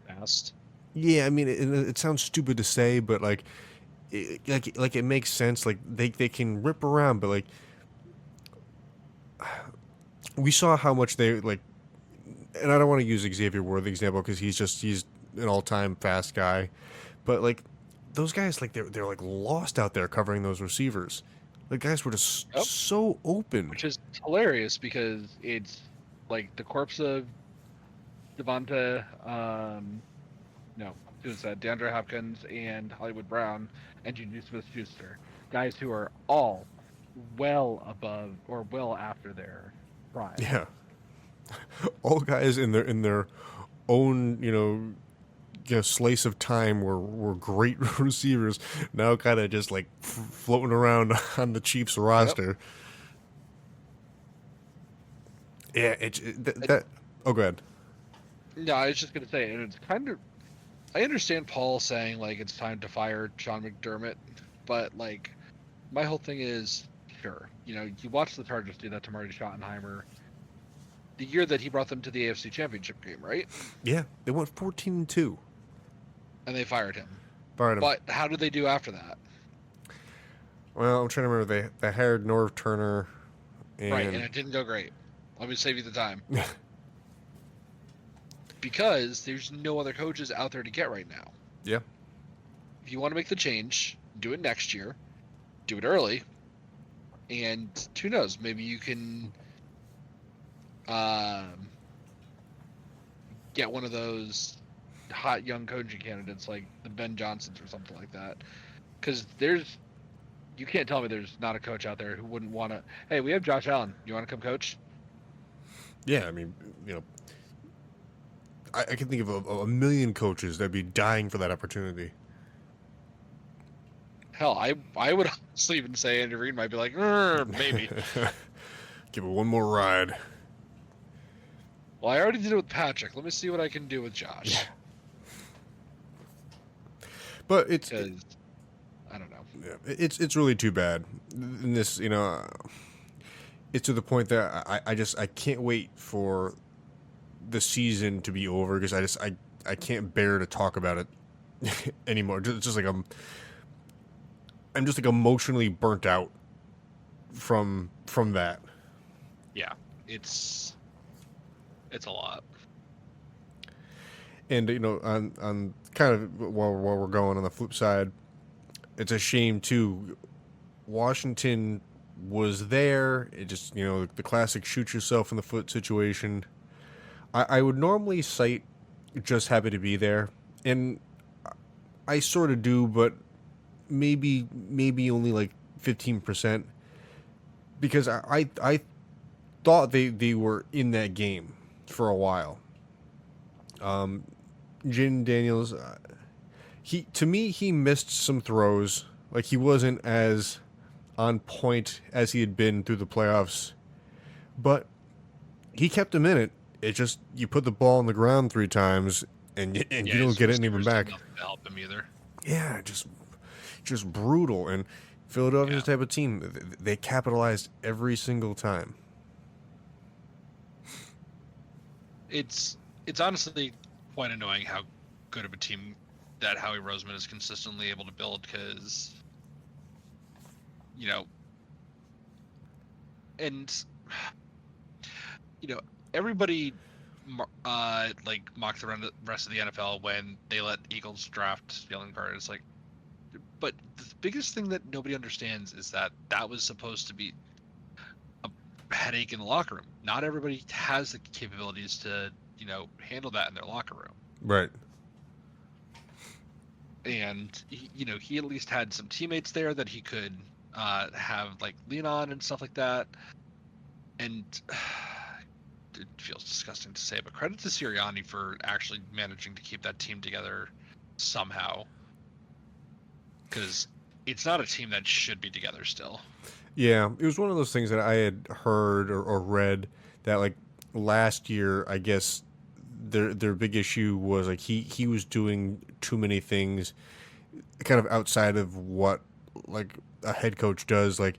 Fast. Yeah, I mean, it sounds stupid to say, but like it makes sense. Like they can rip around, but like we saw how much they like. And I don't want to use Xavier Ward the example because he's an all time fast guy, but like those guys, like they're like lost out there covering those receivers. The guys were just Yep. so open. Which is hilarious because it's like the corpse of Devonta, no, who's that? DeAndre Hopkins and Hollywood Brown and Juju Smith-Schuster, guys who are all well above or well after their prime. Yeah, all guys in their own slice of time were great receivers. Now kind of just like floating around on the Chiefs roster. Yeah, that. Oh, go ahead. No, I was just gonna say, and it's kind of. I understand Paul saying like it's time to fire Sean McDermott, but like my whole thing is, sure, you watch the Chargers do that to Marty Schottenheimer the year that he brought them to the AFC Championship game, right? Yeah, they went 14-2. And they fired him. Fired him. But how did they do after that? Well, I'm trying to remember. They hired Norv Turner, Right, and and it didn't go great. Let me save you the time. Because there's no other coaches out there to get right now. yeah, If you want to make the change, do it next year. Do it early. And who knows, maybe you can get one of those hot young coaching candidates like the Ben Johnsons or something like that. Because you can't tell me there's not a coach out there who wouldn't want to. Hey, we have Josh Allen. You want to come coach? yeah. I mean, I can think of a million coaches that'd be dying for that opportunity. Hell, I would honestly even say Andy Reid might be like, maybe. Give it one more ride. Well, I already did it with Patrick. Let me see what I can do with Josh. But it's Because I don't know. yeah, it's really too bad. In this, it's to the point that I can't wait for the season to be over because I can't bear to talk about it anymore. Just like I'm just like emotionally burnt out from that. Yeah, it's a lot. And on kind of while we're going on the flip side, it's a shame too. Washington was there. It just the classic shoot yourself in the foot situation. I would normally cite just happy to be there, and I sort of do, but maybe only like 15% because I thought they were in that game for a while. Jin Daniels, he missed some throws. Like he wasn't as on point as he had been through the playoffs, but he kept him in it. It just you put the ball on the ground 3 times and you don't get it even back. Nothing to help him either. Yeah, just brutal. And Philadelphia's type of team, they capitalized every single time. It's honestly quite annoying how good of a team that Howie Roseman is consistently able to build because and everybody like mocked the rest of the NFL when they let Eagles draft Jalen Carter. It's like, but the biggest thing that nobody understands is that was supposed to be a headache in the locker room. Not everybody has the capabilities to handle that in their locker room. Right. And he at least had some teammates there that he could have like lean on and stuff like that. And it feels disgusting to say, but credit to Sirianni for actually managing to keep that team together somehow. Because it's not a team that should be together still. Yeah, it was one of those things that I had heard or read that like last year, I guess their big issue was like he was doing too many things kind of outside of what like a head coach does, like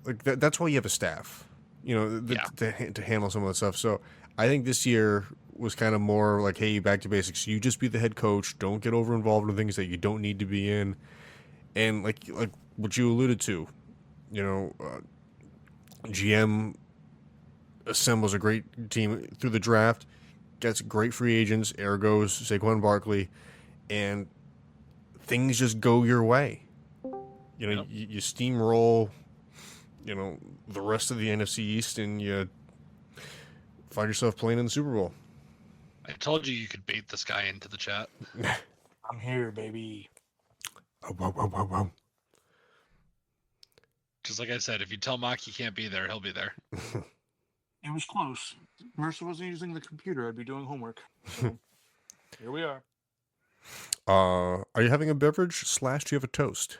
that's why you have a staff, to handle some of the stuff. So I think this year was kind of more like, hey, back to basics. You just be the head coach. Don't get over involved in things that you don't need to be in. And like what you alluded to, GM assembles a great team through the draft, gets great free agents, ergo's Saquon Barkley, and things just go your way. You steamroll, the rest of the NFC East, and you find yourself playing in the Super Bowl. I told you could bait this guy into the chat. I'm here, baby. Wow. Just like I said, if you tell Mock he can't be there, he'll be there. It was close. Mercer wasn't using the computer. I'd be doing homework. So, here we are. Are you having a beverage / do you have a toast?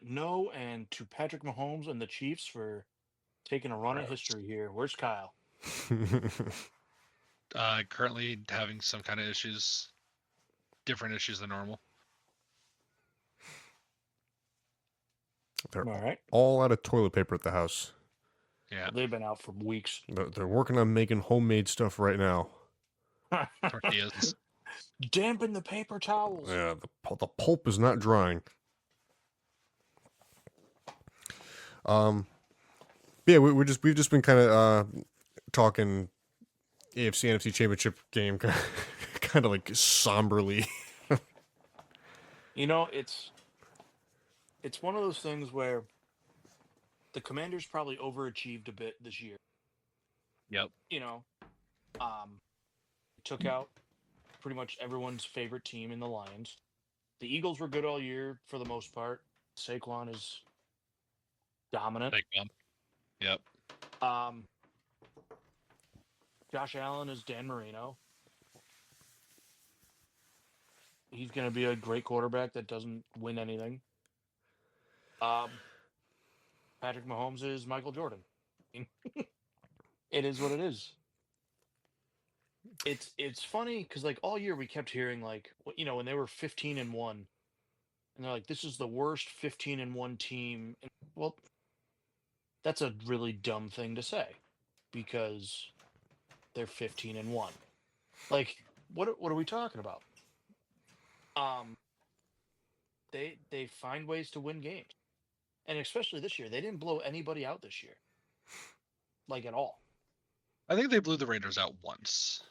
No, and to Patrick Mahomes and the Chiefs for taking a run at history here. Where's Kyle? Currently having some kind of issues, different issues than normal. They're All right. all out of toilet paper at the house. Yeah. They've been out for weeks. They're working on making homemade stuff right now. Tortillas. Dampen the paper towels. Yeah, the pulp is not drying. Yeah, we've just been kind of talking AFC NFC Championship game, kind of like somberly. It's one of those things where the Commanders probably overachieved a bit this year. Yep. You know, um, took out pretty much everyone's favorite team in the Lions. The Eagles were good all year for the most part. Saquon is dominant. Big one. Yep. Um, Josh Allen is Dan Marino. He's going to be a great quarterback that doesn't win anything. Patrick Mahomes is Michael Jordan. It is what it is. It's funny because like all year we kept hearing like when they were 15-1, and they're like, this is the worst 15-1 team. And, well, that's a really dumb thing to say because they're 15-1. Like, what are we talking about? They find ways to win games, and especially this year, they didn't blow anybody out this year, like at all. I think they blew the Raiders out once.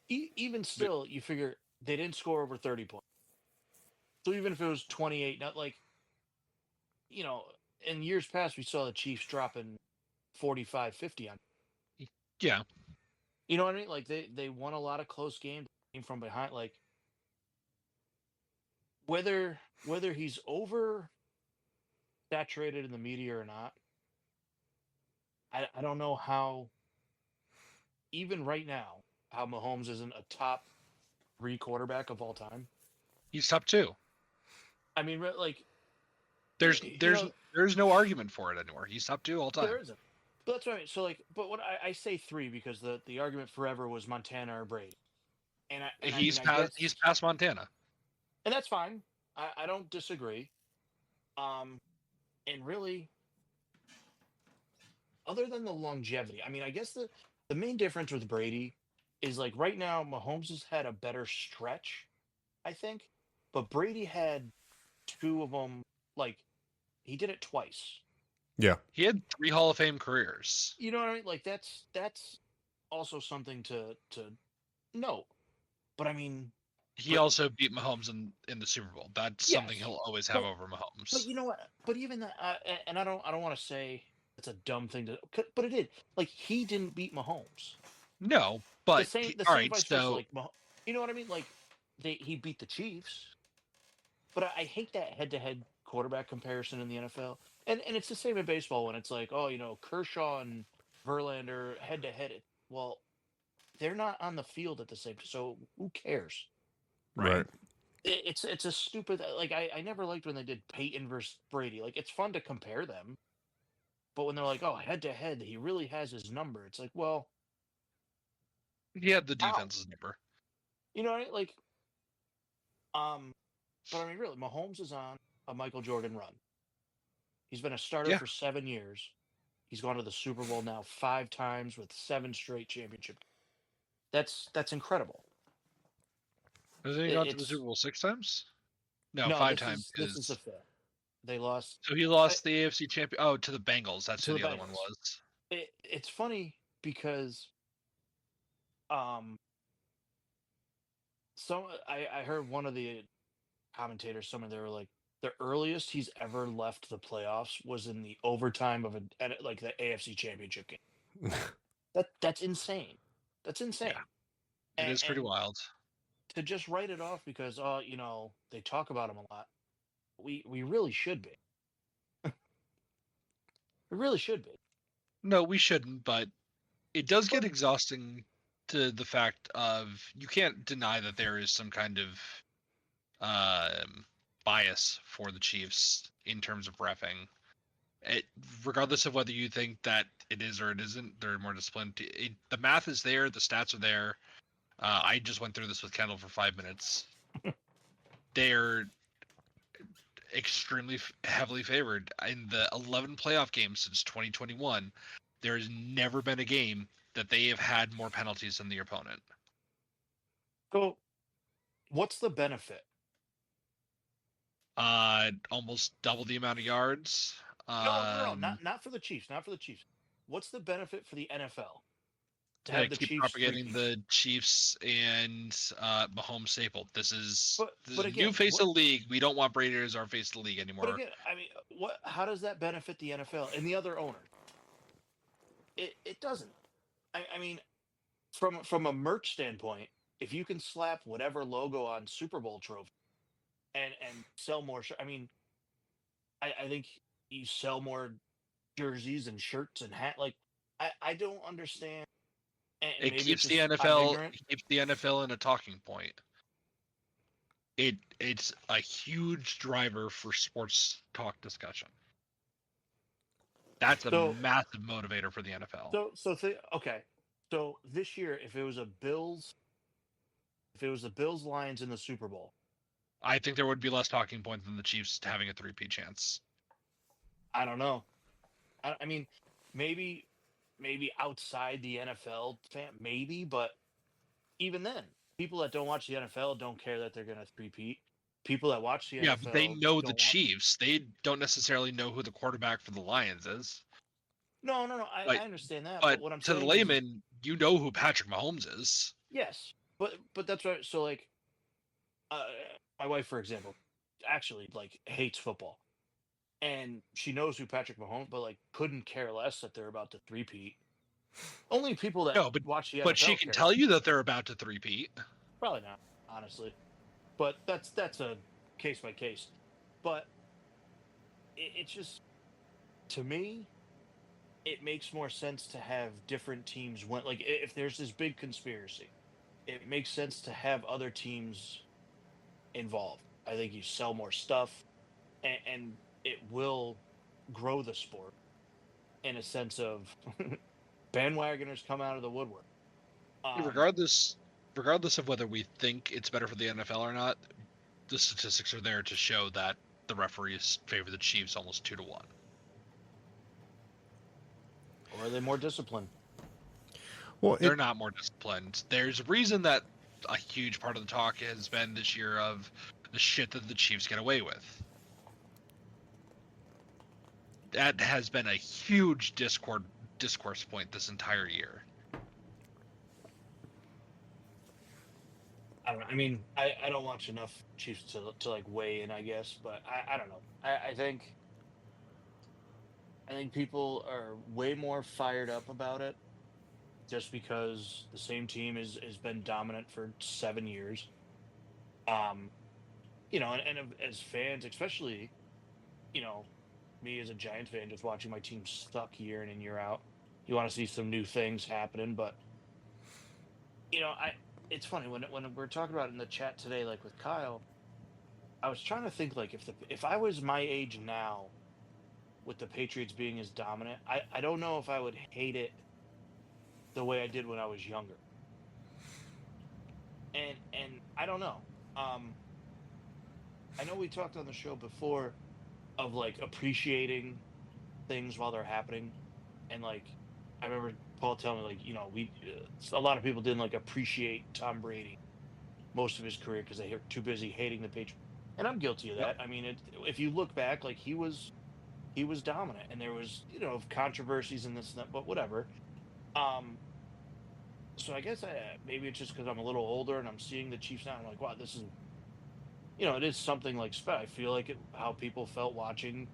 Even still, you figure they didn't score over 30 points. So even if it was 28, not like, in years past, we saw the Chiefs dropping 45, 50 on. Yeah. You know what I mean? Like they won a lot of close games, came from behind. Like whether he's over saturated in the media or not, I don't know how. Even right now, how Mahomes isn't a top 3 quarterback of all time. He's top 2. I mean, like there's no argument for it anymore. He's top 2 all time. There isn't. But that's right. So like, but what I say 3 because the argument forever was Montana or Brady, and He's past Montana, and that's fine. I don't disagree. And really, other than the longevity, I mean, I guess the main difference with Brady is like right now Mahomes has had a better stretch, I think, but Brady had 2 of them. Like he did it twice. Yeah. He had 3 Hall of Fame careers. You know what I mean? Like that's also something to note. But I mean, he also beat Mahomes in the Super Bowl. That's something he'll always have over Mahomes. But you know what? But even that, and I don't want to say it's a dumb thing to, but it did. Like he didn't beat Mahomes. No, but the same vice versa. Like you know what I mean? Like he beat the Chiefs. But I hate that head-to-head quarterback comparison in the NFL. And it's the same in baseball when it's like, oh, Kershaw and Verlander head-to-head. Well, they're not on the field at the same time, so who cares? Right. It's a stupid, like, I never liked when they did Peyton versus Brady. Like, it's fun to compare them. But when they're like, oh, head-to-head, he really has his number. It's like, well. He had the defense's number. You know what I mean? Like, but I mean, really, Mahomes is on a Michael Jordan run. He's been a starter for 7 years. He's gone to the Super Bowl now 5 times with 7 straight championship. That's incredible. Hasn't he gone to the Super Bowl 6 times? No, 5 times. This is the 5th. They lost. So he lost the AFC champion. Oh, to the Bengals. That's who the other one was. It's funny because, I heard one of the commentators, they were like, the earliest he's ever left the playoffs was in the overtime of the AFC Championship game. That's insane. That's insane. Yeah. It is pretty wild. To just write it off because they talk about him a lot. We really should be. We really should be. No, we shouldn't, but it does get exhausting to the fact of you can't deny that there is some kind of bias for the Chiefs in terms of reffing. Regardless of whether you think that it is or it isn't, they're more disciplined. The math is there, the stats are there. I just went through this with Kendall for 5 minutes. They're extremely heavily favored in the 11 playoff games since 2021. There has never been a game that they have had more penalties than the opponent. So, what's the benefit? Almost double the amount of yards. No, not for the Chiefs. Not for the Chiefs. What's the benefit for the NFL to have the keep Chiefs propagating three-peat? the Chiefs and Mahomes staple. This is But a again, new face of the league. We don't want Brady as our face of the league But anymore. again, I mean, what? How does that benefit the NFL and the other owners? It doesn't. I mean, from a merch standpoint, if you can slap whatever logo on Super Bowl trophy and sell more, I mean, I think you sell more jerseys and shirts and hat. Like, I don't understand. And It maybe it's keeps the just I'm NFL ignorant. keeps the NFL in a talking point. It's a huge driver for sports talk discussion. That's a So massive motivator for the NFL. okay. So this year, if it was the Bills Lions in the Super Bowl, I think there would be less talking points than the Chiefs having a 3P chance. I don't know. I mean, maybe outside the NFL fan, maybe, but even then, people that don't watch the NFL don't care that they're going to three-peat. People that watch the Yeah, but they NFL know the don't want. Chiefs. They don't necessarily know who the quarterback for the Lions is. No. I Like, understand that, but but what I'm to the saying is layman, you know who Patrick Mahomes is. yes, but that's right. So like, uh, my wife, for example, actually like hates football, and she knows who Patrick Mahomes, but like couldn't care less that they're about to three-peat. Only people that No, watch the but she NFL can care. tell you that they're about to three-peat. Probably not, honestly. But that's a case by case. But it's just to me, it makes more sense to have different teams win. Like if there's this big conspiracy, it makes sense to have other teams involved. I think you sell more stuff, and it will grow the sport in a sense of bandwagoners come out of the woodwork. Um, Regardless of whether we think it's better for the NFL or not, the statistics are there to show that the referees favor the Chiefs almost 2-1. or are they more disciplined? Well, They're not more disciplined. There's a reason that a huge part of the talk has been this year of the shit that the Chiefs get away with. That has been a huge discourse point this entire year. I don't know. I mean, I don't watch enough Chiefs to like weigh in, I guess, but I don't know. I think people are way more fired up about it just because the same team has been dominant for 7 years. Um, as fans, especially, you know, me as a Giants fan, just watching my team suck year in and year out. You want to see some new things happening, but it's funny when we're talking about it in the chat today, like with Kyle. I was trying to think like if I was my age now, with the Patriots being as dominant, I don't know if I would hate it the way I did when I was younger. And I don't know. I know we talked on the show before of like appreciating things while they're happening, and like I remember Paul telling me like we a lot of people didn't like appreciate Tom Brady most of his career because they were too busy hating the Patriots, and I'm guilty of Yep. that. I mean, if you look back, like he was dominant, and there was controversies and this and that, but whatever. So I guess maybe it's just because I'm a little older and I'm seeing the Chiefs now. I'm like, wow, this is it is something like I feel like how people felt watching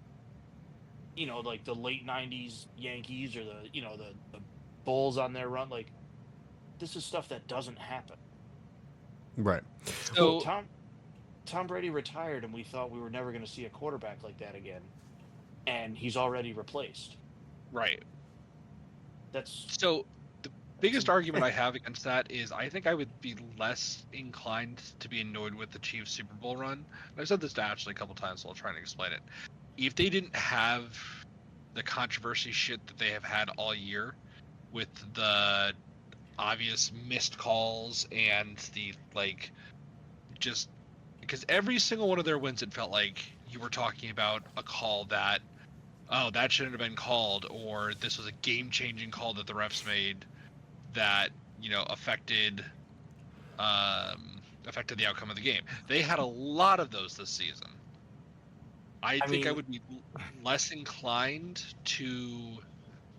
like the late '90s Yankees or the Bulls on their run. Like this is stuff that doesn't happen. right. So Tom Brady retired, and we thought we were never going to see a quarterback like that again, and he's already replaced. right. That's So the biggest argument I have against that is I think I would be less inclined to be annoyed with the Chiefs Super Bowl run. And I've said this to Ashley a couple times, so I'll try and explain it. If they didn't have the controversy shit that they have had all year with the obvious missed calls and the just because every single one of their wins, it felt like you were talking about a call that that shouldn't have been called, or this was a game-changing call that the refs made that affected the outcome of the game. They had a lot of those this season. I think I mean, would be less inclined to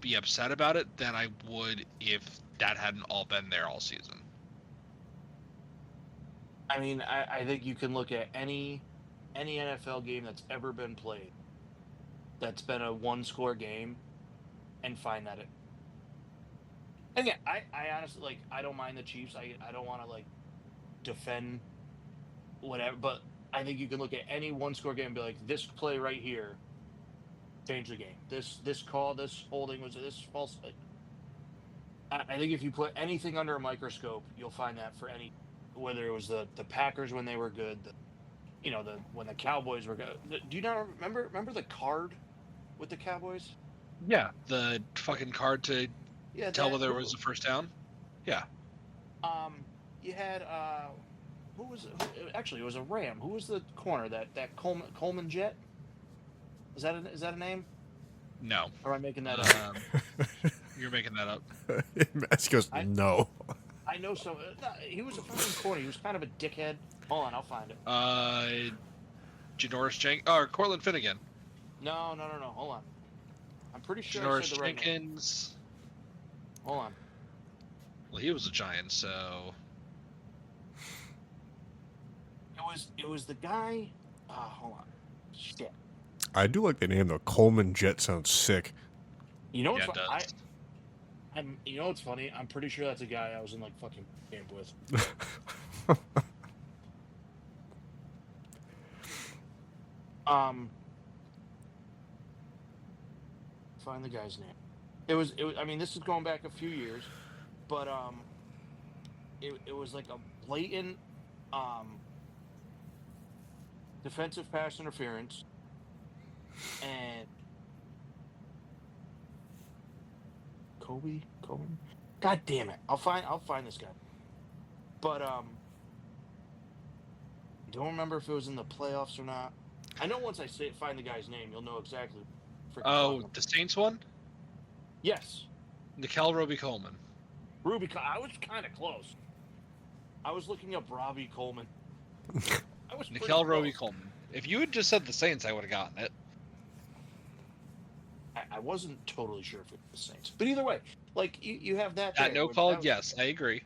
be upset about it than I would if that hadn't all been there all season. I think you can look at any NFL game that's ever been played that's been a one-score game and find that it. And yeah, I honestly like I don't mind the Chiefs. I don't want to like defend whatever, but I think you can look at any one-score game and be like, this play right here changed the game. This call, this holding was this false. I think if you put anything under a microscope, you'll find that for any, whether it was the Packers when they were good, the when the Cowboys were good. Do you not remember the card with the Cowboys? Yeah, the fucking card to Yeah, tell that whether it was a first down. Yeah, you had who was actually it was a Ram. Who was the corner that Coleman Jet? Is that a name? no, Or am I making that up? you're making that up. Massey goes, no. I know so. He was a fucking corner. He was kind of a dickhead. Hold on, I'll find it. Janoris Jenkins or Cortland Finnegan. No. Hold on. I'm pretty sure I Janoris said the right name. Jenkins. Hold on. Well, he was a Giant, so It was the guy. Hold on. Shit. I do like the name though. Coleman Jet sounds sick. You know what's yeah, it funny? does. You know what's funny? I'm pretty sure that's a guy I was in like fucking camp with. Find the guy's name. It was. I mean, this is going back a few years, but it was like a blatant defensive pass interference, and Kobe. God damn it! I'll find this guy. But don't remember if it was in the playoffs or not. I know once I find the guy's name, you'll know exactly. Oh, the Saints one? Yes. Nikel Roby-Coleman. I was kind of close. I was looking up Robbie Coleman. I was Nikel Roby-Coleman. If you had just said the Saints, I would have gotten it. I wasn't totally sure if it was the Saints. But either way, like, you have that. That no call, yes, I agree.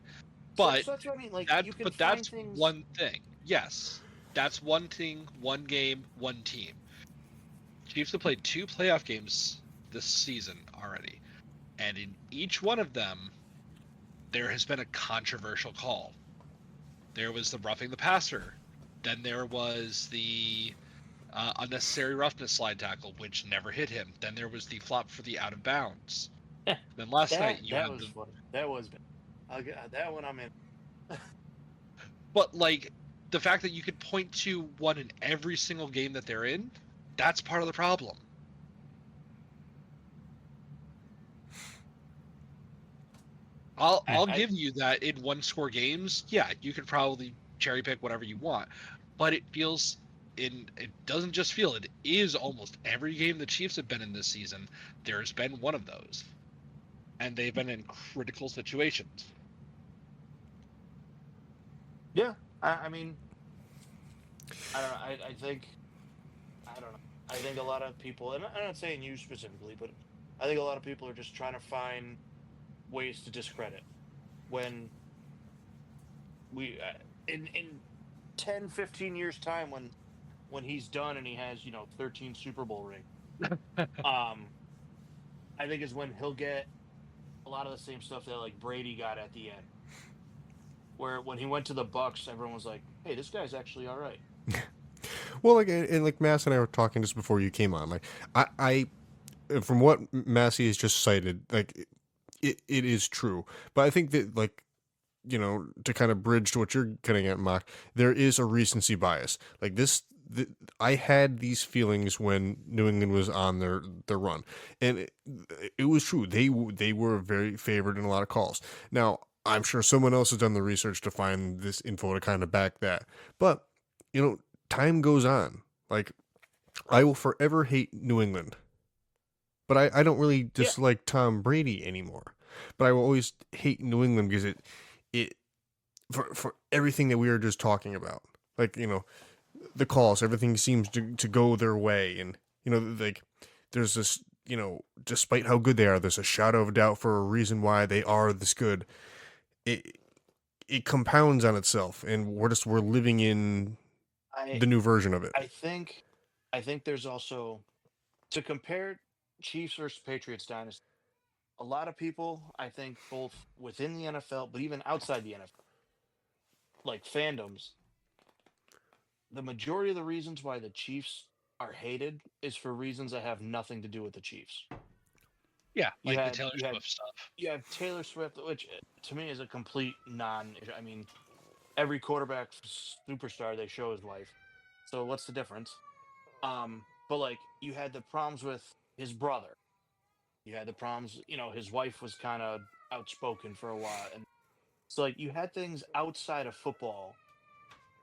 But so that's what I mean. Like, you can that's things... one thing. Yes. That's one thing, one game, one team. Chiefs have played 2 playoff games this season already. And in each one of them, there has been a controversial call. There was the roughing the passer. Then there was the unnecessary roughness slide tackle, which never hit him. Then there was the flop for the out of bounds. Then last night you had was funny. That was bad. That one I'm in. But like the fact that you could point to one in every single game that they're in, that's part of the problem. I'll give you that in one score games, yeah, you could probably cherry pick whatever you want. But it doesn't just feel, it is almost every game the Chiefs have been in this season, there's been one of those. And they've been in critical situations. Yeah, I mean, I don't know. I don't know. I think a lot of people, and I'm not saying you specifically, but I think a lot of people are just trying to find ways to discredit when we in 10 15 years time when he's done and he has 13 Super Bowl rings. I think is when he'll get a lot of the same stuff that like Brady got at the end, where when he went to the Bucks, everyone was like, hey, this guy's actually all right. Well, like, and like Mass and I were talking just before you came on, like I from what Massey has just cited, like it is true, but I think that, like, to kind of bridge to what you're getting at, Mock, there is a recency bias. Like I had these feelings when New England was on their run, and it was true. They were very favored in a lot of calls. Now, I'm sure someone else has done the research to find this info to kind of back that, but time goes on. Like, I will forever hate New England, but I don't really dislike Tom Brady anymore. But I will always hate New England because it for everything that we were just talking about. Like, the calls. Everything seems to go their way, and like there's this, despite how good they are, there's a shadow of doubt for a reason why they are this good. It it compounds on itself, and we're living in I the new version of it. I think I think there's also, to compare Chiefs versus Patriots dynasty. A lot of people, I think, both within the NFL, but even outside the NFL, like fandoms, the majority of the reasons why the Chiefs are hated is for reasons that have nothing to do with the Chiefs. Yeah, You like the had Taylor you had Swift stuff. you have Taylor Swift, which to me is a complete non. I mean, every quarterback superstar they show his wife. So what's the difference? But like you had the problems with his brother. You had the problems. His wife was kind of outspoken for a while, and so like you had things outside of football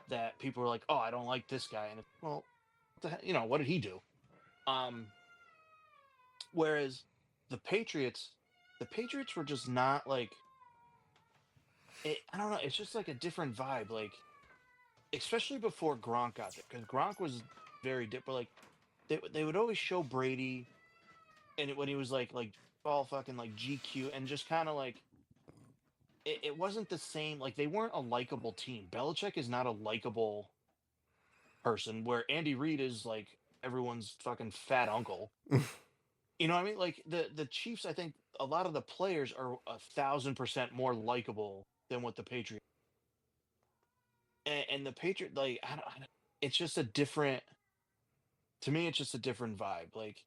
that people were like, "Oh, I don't like this guy," and it's, well, what did he do? Um, Whereas the Patriots, the Patriots were just not like I don't know. It's just like a different vibe. Like especially before Gronk got there, because Gronk was very different. Like they would always show Brady, and when he was like all fucking like GQ, and just kind of like it wasn't the same. Like they weren't a likable team. Belichick is not a likable person, where Andy Reid is like everyone's fucking fat uncle. You know what I mean? Like the Chiefs, I think a lot of the players are 1,000% more likable than what the Patriots. And the Patriot, like it's just a different. To me, it's just a different vibe. Like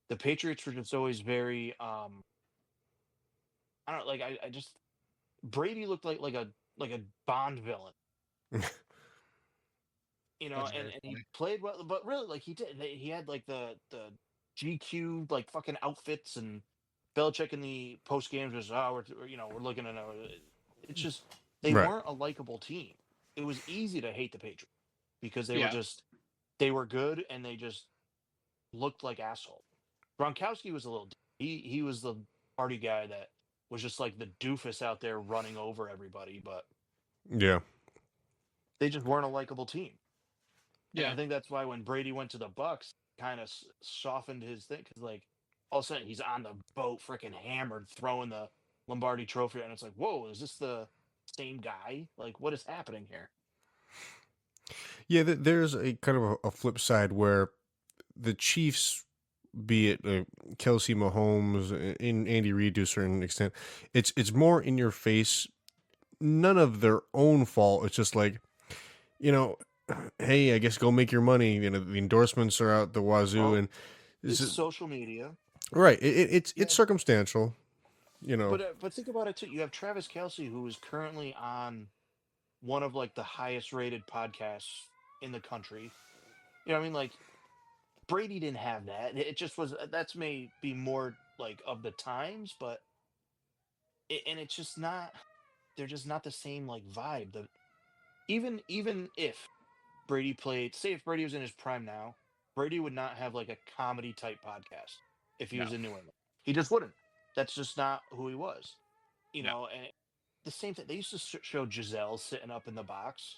the Patriots were just always very. I don't like. I just Brady looked like a Bond villain. That's And very he funny. played well, but really, like he did. He had like the GQ like fucking outfits, and Belichick in the post games was, oh, we're looking at it's just they Right. weren't a likable team. It was easy to hate the Patriots because Yeah, they were good, and they just looked like assholes. Gronkowski was a little he was the party guy that was just like the doofus out there running over everybody, but Yeah. they just weren't a likable team. And I yeah. think that's why when Brady went to the Bucks, kind of softened his thing, because like all of a sudden he's on the boat, freaking hammered, throwing the Lombardi Trophy, and it's like, whoa, is this the same guy? Like, what is happening here? Yeah, there's a kind of a flip side where the Chiefs, be it Kelsey, Mahomes, and Andy Reid to a certain extent, it's more in your face. None of their own fault. It's just like, you know, hey, I guess go make your money. The endorsements are out the wazoo, Well, and this it's is social media. right. It's Yeah, circumstantial. but think about it too. You have Travis Kelsey, who is currently on one of like the highest rated podcasts in the country. You know what I mean? Like Brady didn't have that. It just was. That's may be more like of the times, but and it's just not. They're just not the same like vibe. Even if Brady played, say if Brady was in his prime now, Brady would not have like a comedy type podcast if he No, was in New England. He just wouldn't. That's just not who he was. no. And the same thing. They used to show Giselle sitting up in the box.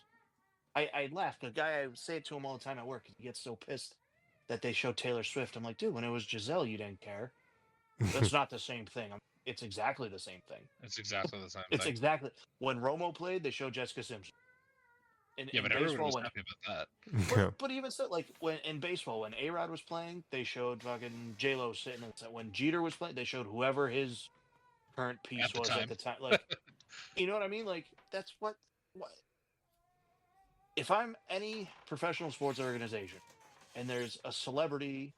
I laugh. The guy, I say it to him all the time at work. He gets so pissed that they show Taylor Swift. I'm like, dude, when it was Giselle, you didn't care. That's not the same thing. It's exactly the same thing. It's exactly the same It's thing. exactly when Romo played, they showed Jessica Simpson. Yeah, In but everyone baseball, was when happy about that Yeah. but even so, like when in baseball, when A Rod was playing, they showed fucking J Lo sitting. And when Jeter was playing, they showed whoever his current at piece the was at time. the time. Like, you know what I mean? Like that's what if I'm any professional sports organization and there's a celebrity,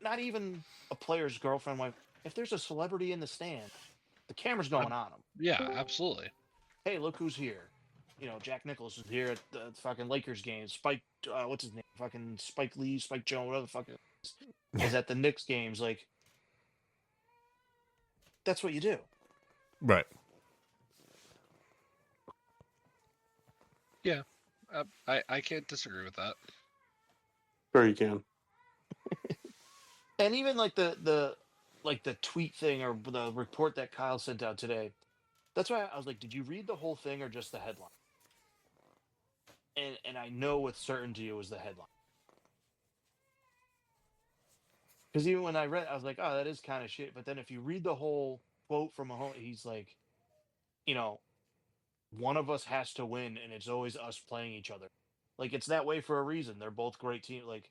not even a player's girlfriend, wife. If there's a celebrity in the stand, the camera's Ab- going on them. yeah, absolutely. Hey, look who's here. Jack Nicholas is here at the fucking Lakers game. Spike, what's his name? Fucking Spike Lee, Spike Jones, whatever the fuck it is at the Knicks games. Like, that's what you do. Right. Yeah, I can't disagree with that. Sure, you can. And even like the tweet thing or the report that Kyle sent out today. That's why I was like, did you read the whole thing or just the headline? and I know with certainty it was the headline. Because even when I read, I was like, "Oh, that is kind of shit." But then if you read the whole quote from Mahomes, he's like, you know, one of us has to win, and it's always us playing each other. Like it's that way for a reason. They're both great teams. Like,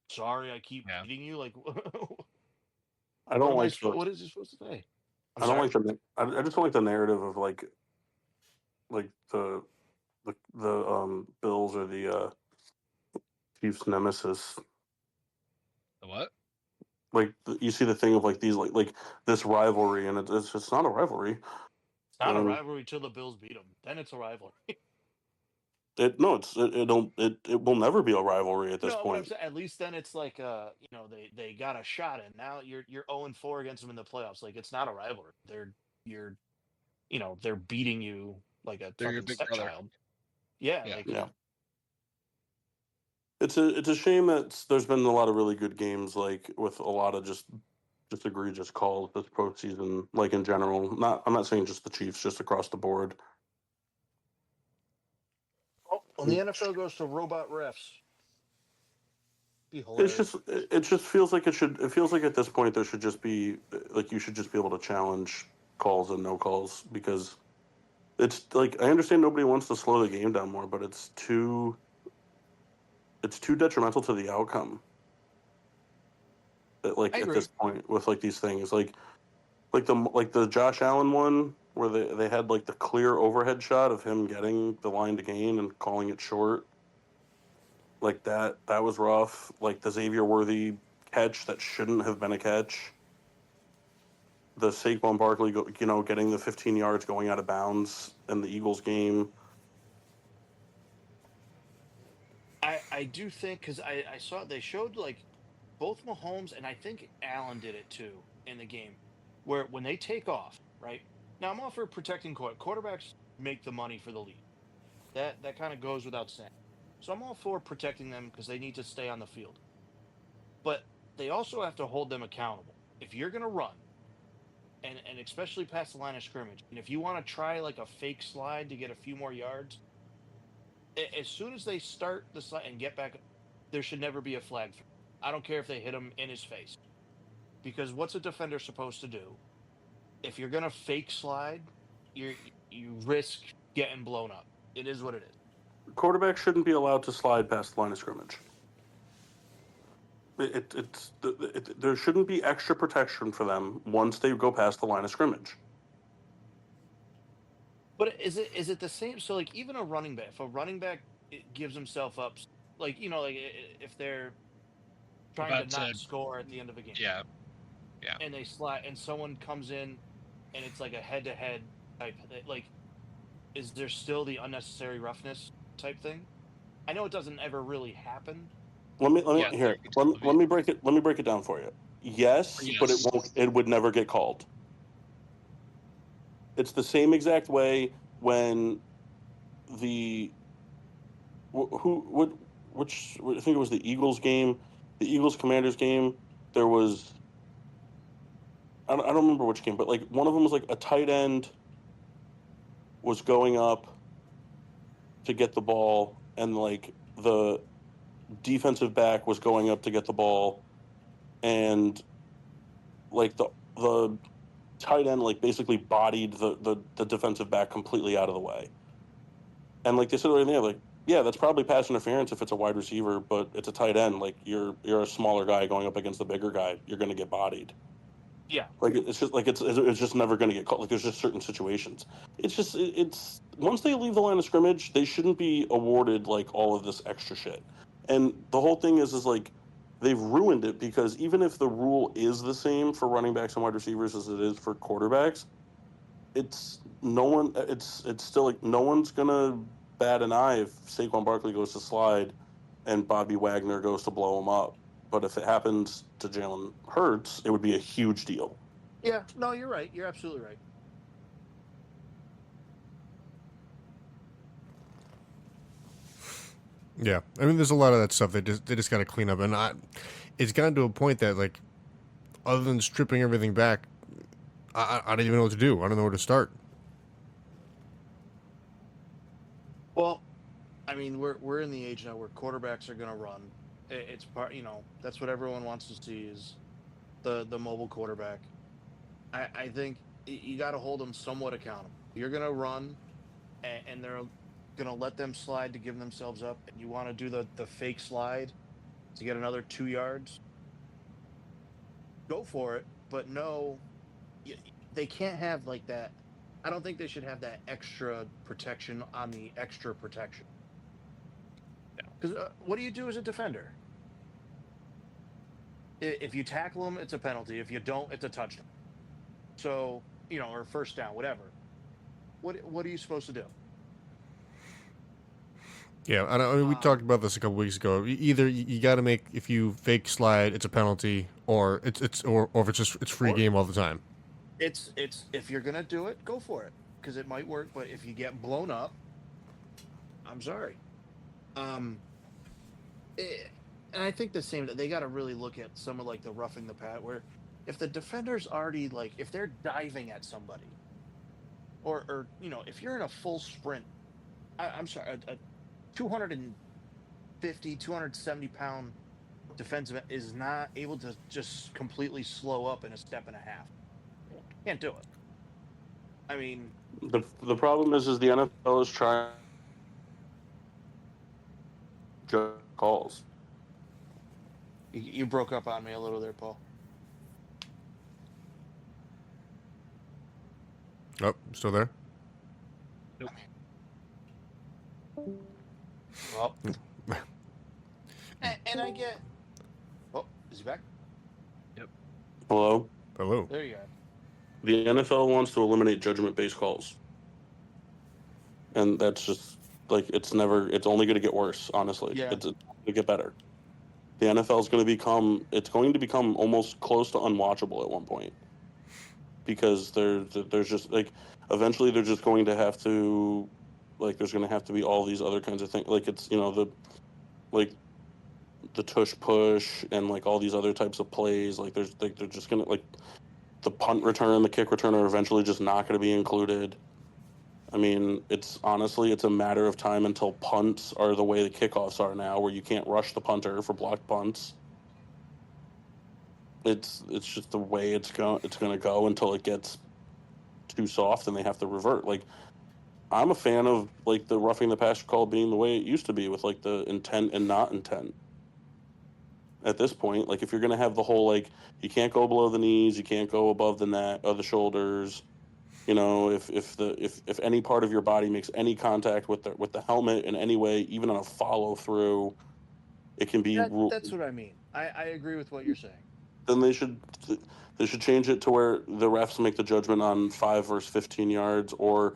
sorry, I keep Yeah. beating you. Like, I don't like the. what is he supposed to say? I'm I don't sorry. like the. I just don't like the narrative of like the Bills or the Chiefs nemesis. The what? Like you see the thing of like these like this rivalry, and it's not a rivalry. It's not a rivalry till the Bills beat them. Then it's a rivalry. It will never be a rivalry at this No, but I'm point. saying at least then it's like they got a shot, and now you're 0-4 against them in the playoffs. Like it's not a rivalry. They're beating you like a They're your fucking big brother. stepchild. Yeah, Yeah. like Yeah. It's a shame that there's been a lot of really good games, like with a lot of just egregious calls this postseason, like in general. I'm not saying just the Chiefs, just across the board. when the NFL goes to robot refs, be It's hilarious. just it just feels like it feels like at this point there should just be like you should just be able to challenge calls and no calls, because it's like I understand nobody wants to slow the game down more, but it's too detrimental to the outcome. Like I at agree. this point with like these things like the Josh Allen one where they had like the clear overhead shot of him getting the line to gain and calling it short. Like that was rough. Like the Xavier Worthy catch that shouldn't have been a catch. The Saquon Barkley, getting the 15 yards going out of bounds in the Eagles game. I do think because I saw they showed like both Mahomes and I think Allen did it too in the game, where when they take off, right? Now I'm all for protecting quarterbacks make the money for the league. That kind of goes without saying. So I'm all for protecting them because they need to stay on the field. But they also have to hold them accountable. If you're gonna run, and especially past the line of scrimmage, and if you want to try like a fake slide to get a few more yards, as soon as they start the slide and get back, there should never be a flag throw. I don't care if they hit him in his face. Because what's a defender supposed to do? If you're gonna fake slide, you risk getting blown up. It is what it is. Quarterbacks shouldn't be allowed to slide past the line of scrimmage. There shouldn't be extra protection for them once they go past the line of scrimmage. But is it the same? So like even a running back, if a running back gives himself up, like if they're trying to About not to, score at the end of a game, yeah. and they slide, and someone comes in, and it's like a head-to-head type, like, is there still the unnecessary roughness type thing? I know it doesn't ever really happen. Let me Yeah, here. Let me break it. Let me break it down for you. Yes, but it Yes. won't. It would never get called. It's the same exact way when the which I think it was the Eagles game, the Eagles Commanders game. There was I don't remember which game, but like one of them was like a tight end was going up to get the ball, and like the defensive back was going up to get the ball, and like the tight end like basically bodied the defensive back completely out of the way. And like they said right there, like, yeah, that's probably pass interference if it's a wide receiver, but it's a tight end. Like you're a smaller guy going up against the bigger guy, you're going to get bodied. Yeah. Like it's just like it's just never going to get caught. Like there's just certain situations. It's just it's once they leave the line of scrimmage, they shouldn't be awarded like all of this extra shit. And the whole thing is like they've ruined it, because even if the rule is the same for running backs and wide receivers as it is for quarterbacks, it's still like no one's gonna bat an eye if Saquon Barkley goes to slide and Bobby Wagner goes to blow him up. But if it happens to Jalen Hurts, it would be a huge deal. Yeah. No, you're right. You're absolutely right. Yeah, I mean, there's a lot of that stuff they just got to clean up, and it's gotten to a point that like, other than stripping everything back, I don't even know what to do. I don't know where to start. Well, I mean, we're in the age now where quarterbacks are going to run. It's part, that's what everyone wants to see is the mobile quarterback. I think you got to hold them somewhat accountable. You're going to run, and they're going to let them slide to give themselves up, and you want to do the fake slide to get another 2 yards. Go for it, but no, they can't have like that. I don't think they should have that extra protection on the extra protection. Because what do you do as a defender? If you tackle them, it's a penalty. If you don't, it's a touchdown. So, or first down, whatever. What are you supposed to do? Yeah, I mean, we talked about this a couple weeks ago. Either you got to make, if you fake slide, it's a penalty, or or if it's free game all the time. It's if you're gonna do it, go for it, because it might work. But if you get blown up, I'm sorry. And I think the same, that they got to really look at some of like the roughing the pat, where if the defender's already like, if they're diving at somebody, or if you're in a full sprint, I'm sorry, a 250, 270-pound defensive is not able to just completely slow up in a step and a half. Can't do it. I mean, the problem is the NFL is trying to calls. You broke up on me a little there, Paul. Oh, still there? Nope. Well, and I get. Oh, is he back? Yep. Hello? Hello. There you go. The NFL wants to eliminate judgment-based calls. And that's just, like, it's only going to get worse, honestly. Yeah. It's going to get better. The NFL is going to become almost close to unwatchable at one point. Because there's just, like, eventually they're just going to have to, like, there's going to have to be all these other kinds of things. Like, it's, the tush push and, like, all these other types of plays. Like, they're just going to, like, the punt return, the kick return are eventually just not going to be included. I mean, it's a matter of time until punts are the way the kickoffs are now, where you can't rush the punter for blocked punts. It's just the way it's going to go until it gets too soft and they have to revert. Like, I'm a fan of, like, the roughing the passer call being the way it used to be, with, like, the intent and not intent. At this point, like, if you're going to have the whole, like, you can't go below the knees, you can't go above the neck or the shoulders, if any part of your body makes any contact with the helmet in any way, even on a follow through, it can be That's what I mean. I agree with what you're saying. Then they should change it to where the refs make the judgment on 5 versus 15 yards, or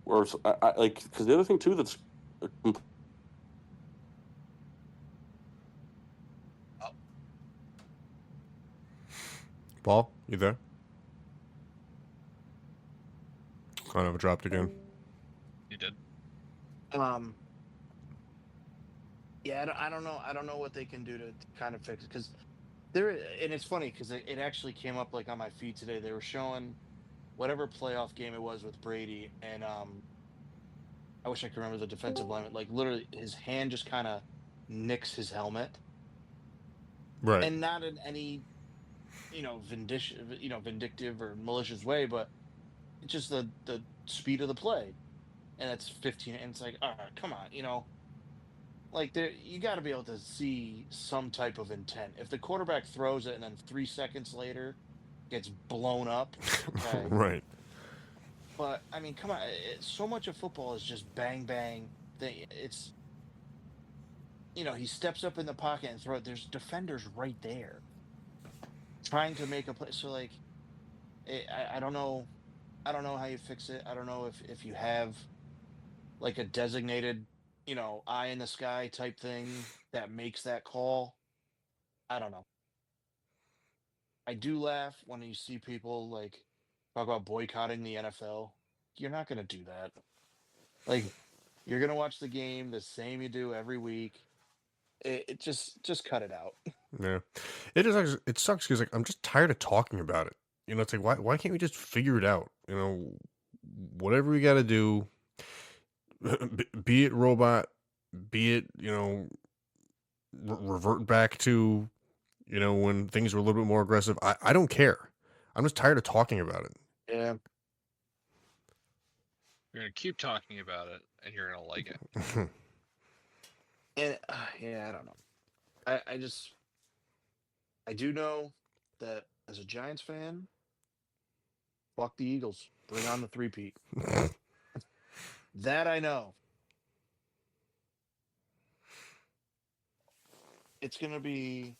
like, because the other thing too that's Paul, you there? Kind of dropped again. You did. Yeah, I don't know. I don't know what they can do to kind of fix it, because and it's funny because it actually came up like on my feed today. They were showing whatever playoff game it was with Brady, and I wish I could remember the defensive lineman. Like, literally, his hand just kind of nicks his helmet, Right. and not in any vindictive or malicious way, but it's just the speed of the play, and it's 15, and it's like, all right, come on, like, you got to be able to see some type of intent. If the quarterback throws it and then 3 seconds later gets blown up, okay. Right. But I mean, come on, so much of football is just bang bang thing. It's he steps up in the pocket and throw it. There's defenders right there trying to make a play. So, like, I don't know. I don't know how you fix it. I don't know if you have like a designated, eye in the sky type thing that makes that call. I don't know. I do laugh when you see people like talk about boycotting the NFL. You're not going to do that. Like, you're going to watch the game the same you do every week. It just cut it out. Yeah. It is actually, it sucks because, like, I'm just tired of talking about it. It's like, why can't we just figure it out? Whatever we got to do, be it robot, be it, revert back to, when things were a little bit more aggressive. I don't care. I'm just tired of talking about it. Yeah. You're gonna keep talking about it, and you're gonna like it. And yeah, I don't know. I do know that as a Giants fan, fuck the Eagles. Bring on the three-peat. That I know. It's gonna be.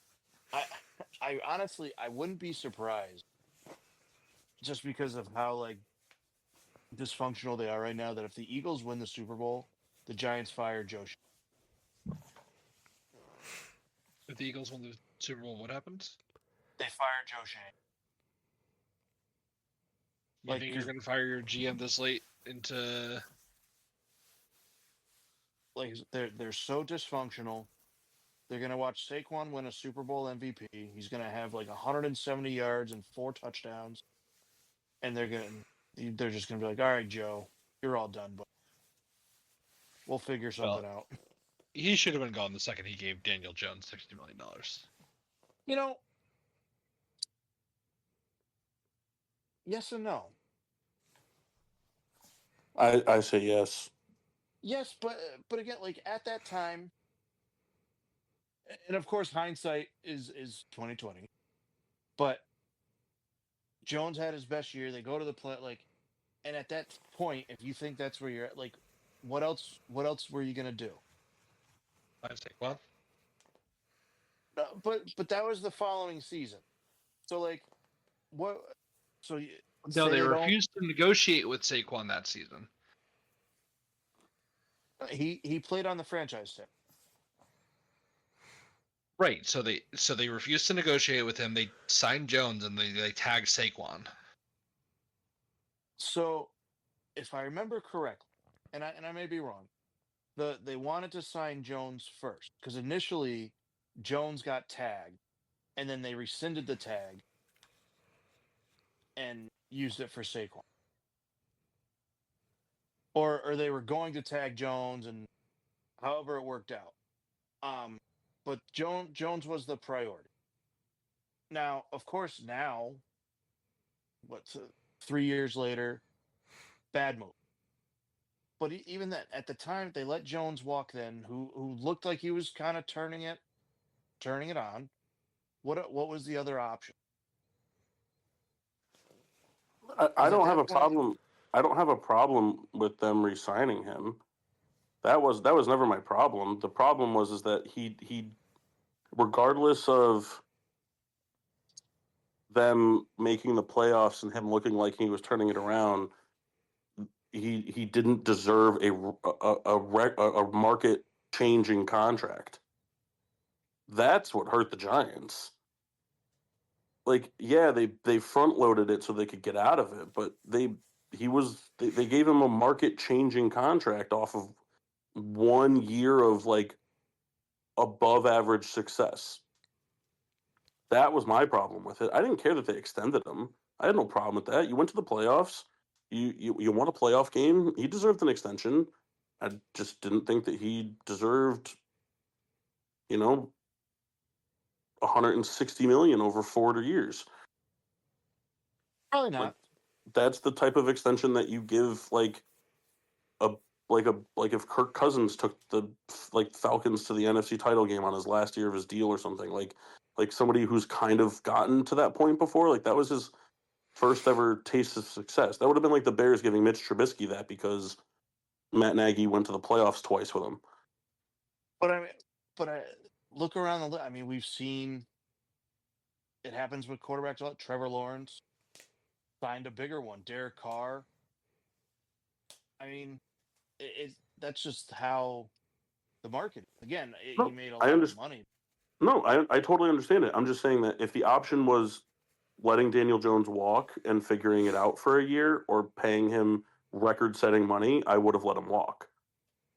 I honestly I wouldn't be surprised, just because of how like dysfunctional they are right now, that if the Eagles win the Super Bowl, the Giants fire Joe. If the Eagles win the Super Bowl, what happens? They fire Joe Shane. You think you're gonna fire your GM this late into? Like they're so dysfunctional. They're gonna watch Saquon win a Super Bowl MVP. He's gonna have like 170 yards and 4 touchdowns, and they're just gonna be like, "All right, Joe, you're all done, but we'll figure something out." He should have been gone the second he gave Daniel Jones $60 million. You know, yes and no. I say yes. Yes, but again, like at that time, and of course hindsight is 2020. But Jones had his best year. They go to the play, like, and at that point, if you think that's where you're at, like, what else were you gonna do? I say, well, No, but that was the following season. So like, what? So no, they refused to negotiate with Saquon that season. He played on the franchise tag. Right. So they refused to negotiate with him. They signed Jones and they tagged Saquon. So, if I remember correctly, and I may be wrong, they wanted to sign Jones first because initially Jones got tagged, and then they rescinded the tag and used it for Saquon. Or they were going to tag Jones, and however it worked out. But Jones was the priority. Now, of course, now, 3 years later, bad move. But even that, at the time, they let Jones walk. Then, who looked like he was kind of turning it on. What was the other option? I don't have a problem. I don't have a problem with them re-signing him. That was never my problem. The problem was that he regardless of them making the playoffs and him looking like he was turning it around, he didn't deserve a market changing contract. That's what hurt the Giants. Like, yeah, they front loaded it so they could get out of it, but they gave him a market changing contract off of 1 year of like above average success. That was my problem with it. I didn't care that they extended him. I had no problem with that. You went to the playoffs. You won a playoff game. He deserved an extension. I just didn't think that he deserved, 160 million over 4 years. Probably not. Like, that's the type of extension that you give like if Kirk Cousins took the Falcons to the NFC title game on his last year of his deal or something, like somebody who's kind of gotten to that point before, like that was his first ever taste of success. That would have been like the Bears giving Mitch Trubisky that because Matt Nagy went to the playoffs twice with him. But I look around the. I mean, we've seen it happens with quarterbacks a lot. Trevor Lawrence signed a bigger one. Derek Carr. I mean, that's just how the market. Again, he made a lot of money. No, I totally understand it. I'm just saying that if the option was letting Daniel Jones walk and figuring it out for a year or paying him record-setting money, I would have let him walk.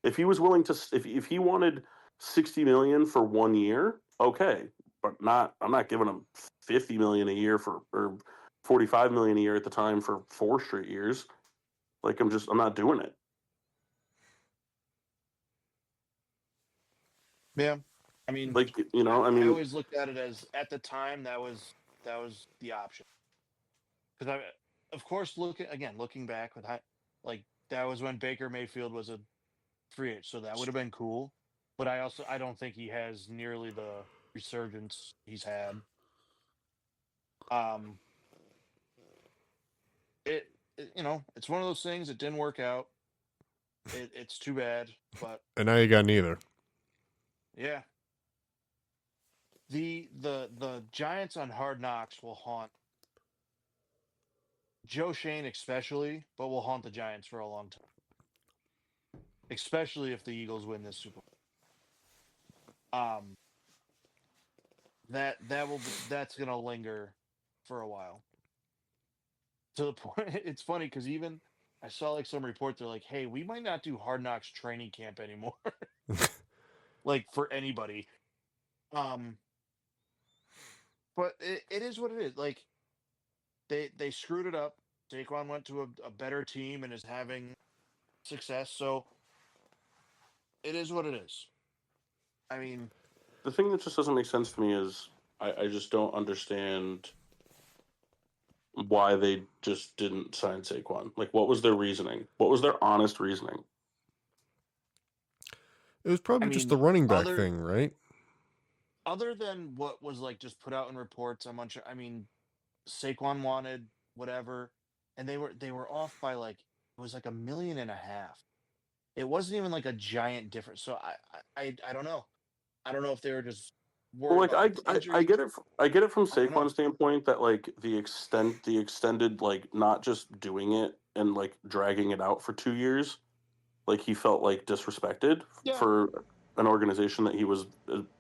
If he was willing to, if he wanted 60 million for 1 year, okay, but I'm not giving him 50 million a year or 45 million a year at the time for 4 straight years. Like I'm not doing it. Yeah, I mean, Like, you know, I I mean, always looked at it as at the time that was the option because of course, looking back with like that was when Baker Mayfield was a free agent, so that would have been cool. But I don't think he has nearly the resurgence he's had. Um, it's one of those things. It didn't work out. It's too bad, but And now you got neither. yeah. The Giants on Hard Knocks will haunt Joe Shane especially, but will haunt the Giants for a long time. Especially if the Eagles win this Super Bowl. That's gonna linger for a while. To the point, it's funny because even I saw like some report. They're like, "Hey, we might not do Hard Knocks training camp anymore, like for anybody." Um, but it is what it is. Like they screwed it up. Saquon went to a better team and is having success. So it is what it is. I mean, the thing that just doesn't make sense to me is I just don't understand why they just didn't sign Saquon. Like, what was their reasoning? What was their honest reasoning? It was probably just the running back thing, right? Other than what was like just put out in reports, I mean, Saquon wanted whatever, and they were off by like it was like $1.5 million. It wasn't even like a giant difference. So I don't know. I don't know if they were just Well, worried like about injury. I get it. I get it from I don't know. Saquon's standpoint that like the extended like not just doing it and like dragging it out for 2 years. Like he felt like disrespected Yeah. for an organization that he was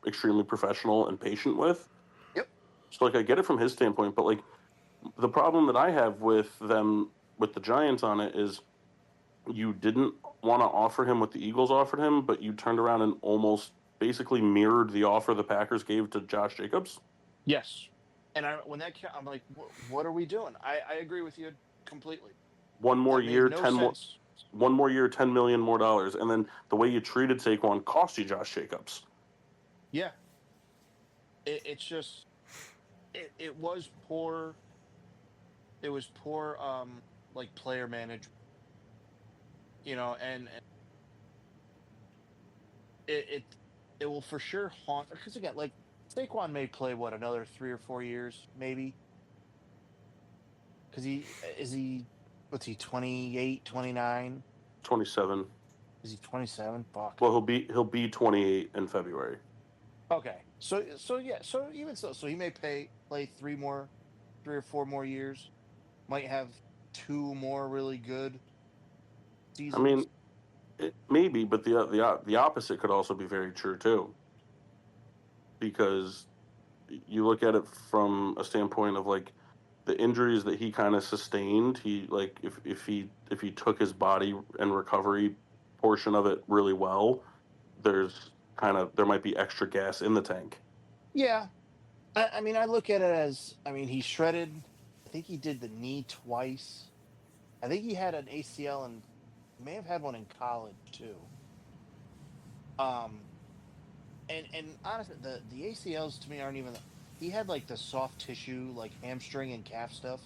extremely professional and patient with. Yep. So like I get it from his standpoint, but like the problem that I have with them with the Giants on it is you didn't want to offer him what the Eagles offered him, but you turned around and almost basically mirrored the offer the Packers gave to Josh Jacobs. Yes. And I'm like, what are we doing? I agree with you completely. One more That made year, no 10 more. sense. One more year, $10 million more, and then the way you treated Saquon cost you Josh Jacobs. Yeah. It's just it was poor. It was poor like player management, and it it will for sure haunt because again, like Saquon may play another 3 or 4 years, maybe. Because he what's he 28, 29? 27. Is he 27? Fuck. Well, he'll be 28 in February. Okay. So yeah, so even so he may play 3 or 4 more years. Might have 2 more really good I seasons. mean, maybe, but the opposite could also be very true too. Because you look at it from a standpoint of like the injuries that he kind of sustained. He like if he took his body and recovery portion of it really well, there might be extra gas in the tank. Yeah. I mean, I look at it as, I mean, he shredded. I think he did the knee twice. I think he had an ACL and may have had one in college too. Um, and honestly, the ACLs to me aren't even. He had like the soft tissue, like hamstring and calf stuff,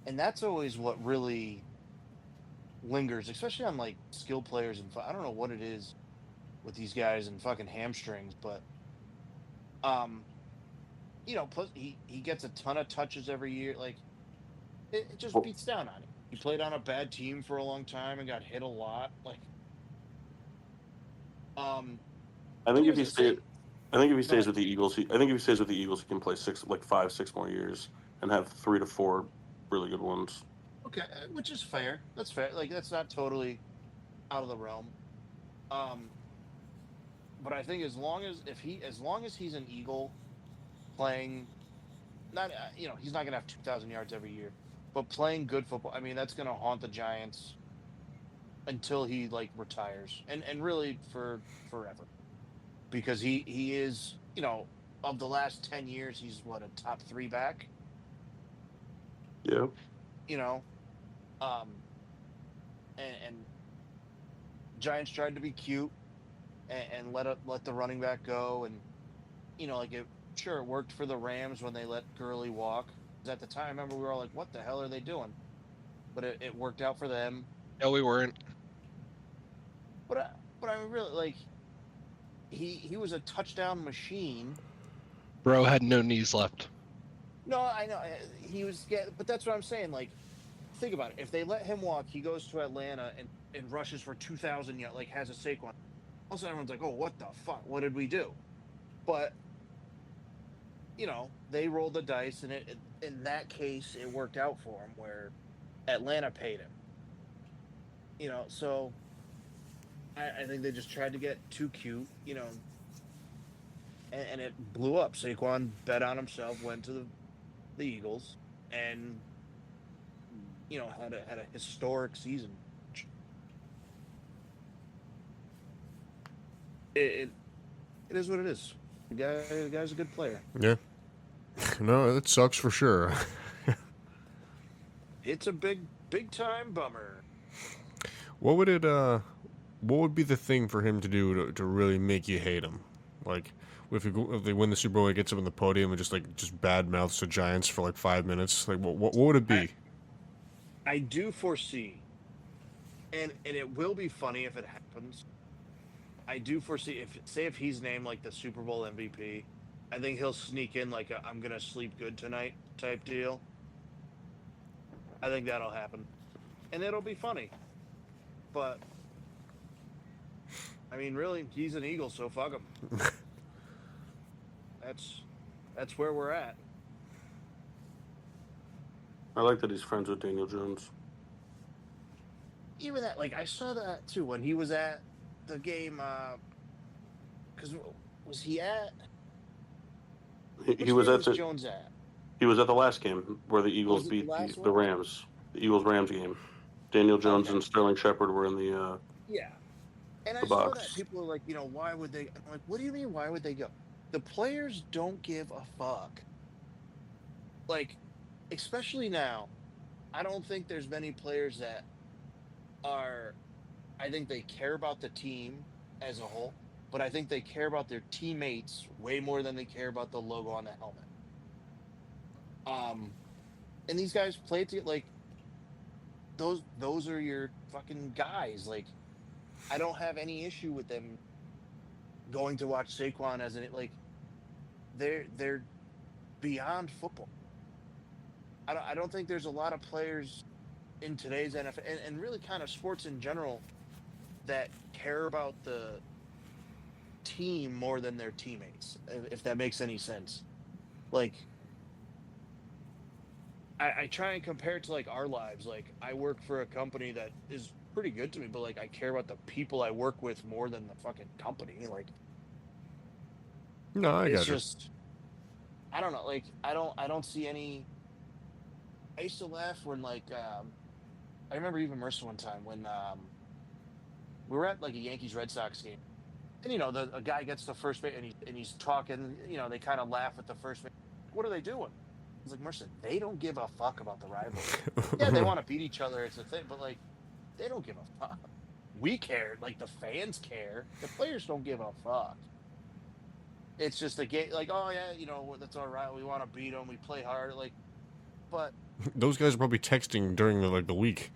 and that's always what really lingers, especially on like skilled players. And I don't know what it is with these guys and fucking hamstrings, but um, plus he gets a ton of touches every year. Like it just Well, beats down on him. He played on a bad team for a long time and got hit a lot. Like, I but think he if was he a stays, say. I think if he Go stays ahead. with the Eagles, I think if he stays with the Eagles, he can play 5, 6 more years and have 3 to 4 really good ones. Okay, which is fair. That's fair. Like that's not totally out of the realm. Um, but I think as long as he's an Eagle playing, not he's not gonna have 2,000 yards every year, but playing good football. I mean, that's gonna haunt the Giants until he like retires, and really for forever, because he is of the last 10 years he's what a top three back. Yeah. You know, um, and Giants tried to be cute. and let the running back go. And like it worked for the Rams when they let Gurley walk. 'Cause at the time, I remember we were all like, "What the hell are they doing?" But it worked out for them. No, we weren't. But I mean, really, like he was a touchdown machine. Bro had no knees left. No, I know he was. But that's what I'm saying. Like, think about it. If they let him walk, he goes to Atlanta and rushes for 2,000 yards, like has a Saquon. Also, everyone's like, "Oh, what the fuck? What did we do?" But they rolled the dice, and in that case, it worked out for him, where Atlanta paid him. So I think they just tried to get too cute, and it blew up. Saquon bet on himself, went to the Eagles, and had a historic season. It is what it is. The guy's a good player. Yeah. No, it sucks for sure. It's a big time bummer. What would be the thing for him to do to really make you hate him? Like, if they win the Super Bowl, he gets up on the podium and just bad mouths the Giants for like 5 minutes. Like, what would it be? I do foresee, and it will be funny if it happens. I do foresee if he's named like the Super Bowl MVP, I think he'll sneak in like a "I'm gonna sleep good tonight" type deal. I think that'll happen, and it'll be funny. But I mean, really, he's an Eagle, so fuck him. That's where we're at. I like that he's friends with Daniel Jones. Even that, like, I saw that too when he was at the game. Because was he at? He was at Jones at? He was at the last game where the Eagles beat the Rams. The Eagles-Rams game. Daniel Jones and Sterling Shepard were in the yeah. And I saw that people were like, why would they? I'm like, what do you mean? Why would they go? The players don't give a fuck. Like, especially now, I don't think there's many players that are. I think they care about the team as a whole, but I think they care about their teammates way more than they care about the logo on the helmet. And these guys play it like those are your fucking guys. Like, I don't have any issue with them going to watch Saquon as like they're beyond football. I don't think there's a lot of players in today's NFL and really kind of sports in general that care about the team more than their teammates, if that makes any sense. Like, I try and compare it to like our lives. Like, I work for a company that is pretty good to me, but like I care about the people I work with more than the fucking company. Like, no, it's just, I don't know. Like, I don't see any. I used to laugh when like I remember even Mercer one time when we were at like a Yankees Red Sox game, and a guy gets to first base and he's talking. They kind of laugh at the first base. What are they doing? It's like, Mercer, they don't give a fuck about the rivalry. Yeah, they want to beat each other. It's a thing, but like, they don't give a fuck. We care. Like, the fans care. The players don't give a fuck. It's just a game. Like, oh yeah, that's all right. We want to beat them. We play hard. Like, but those guys are probably texting during the week.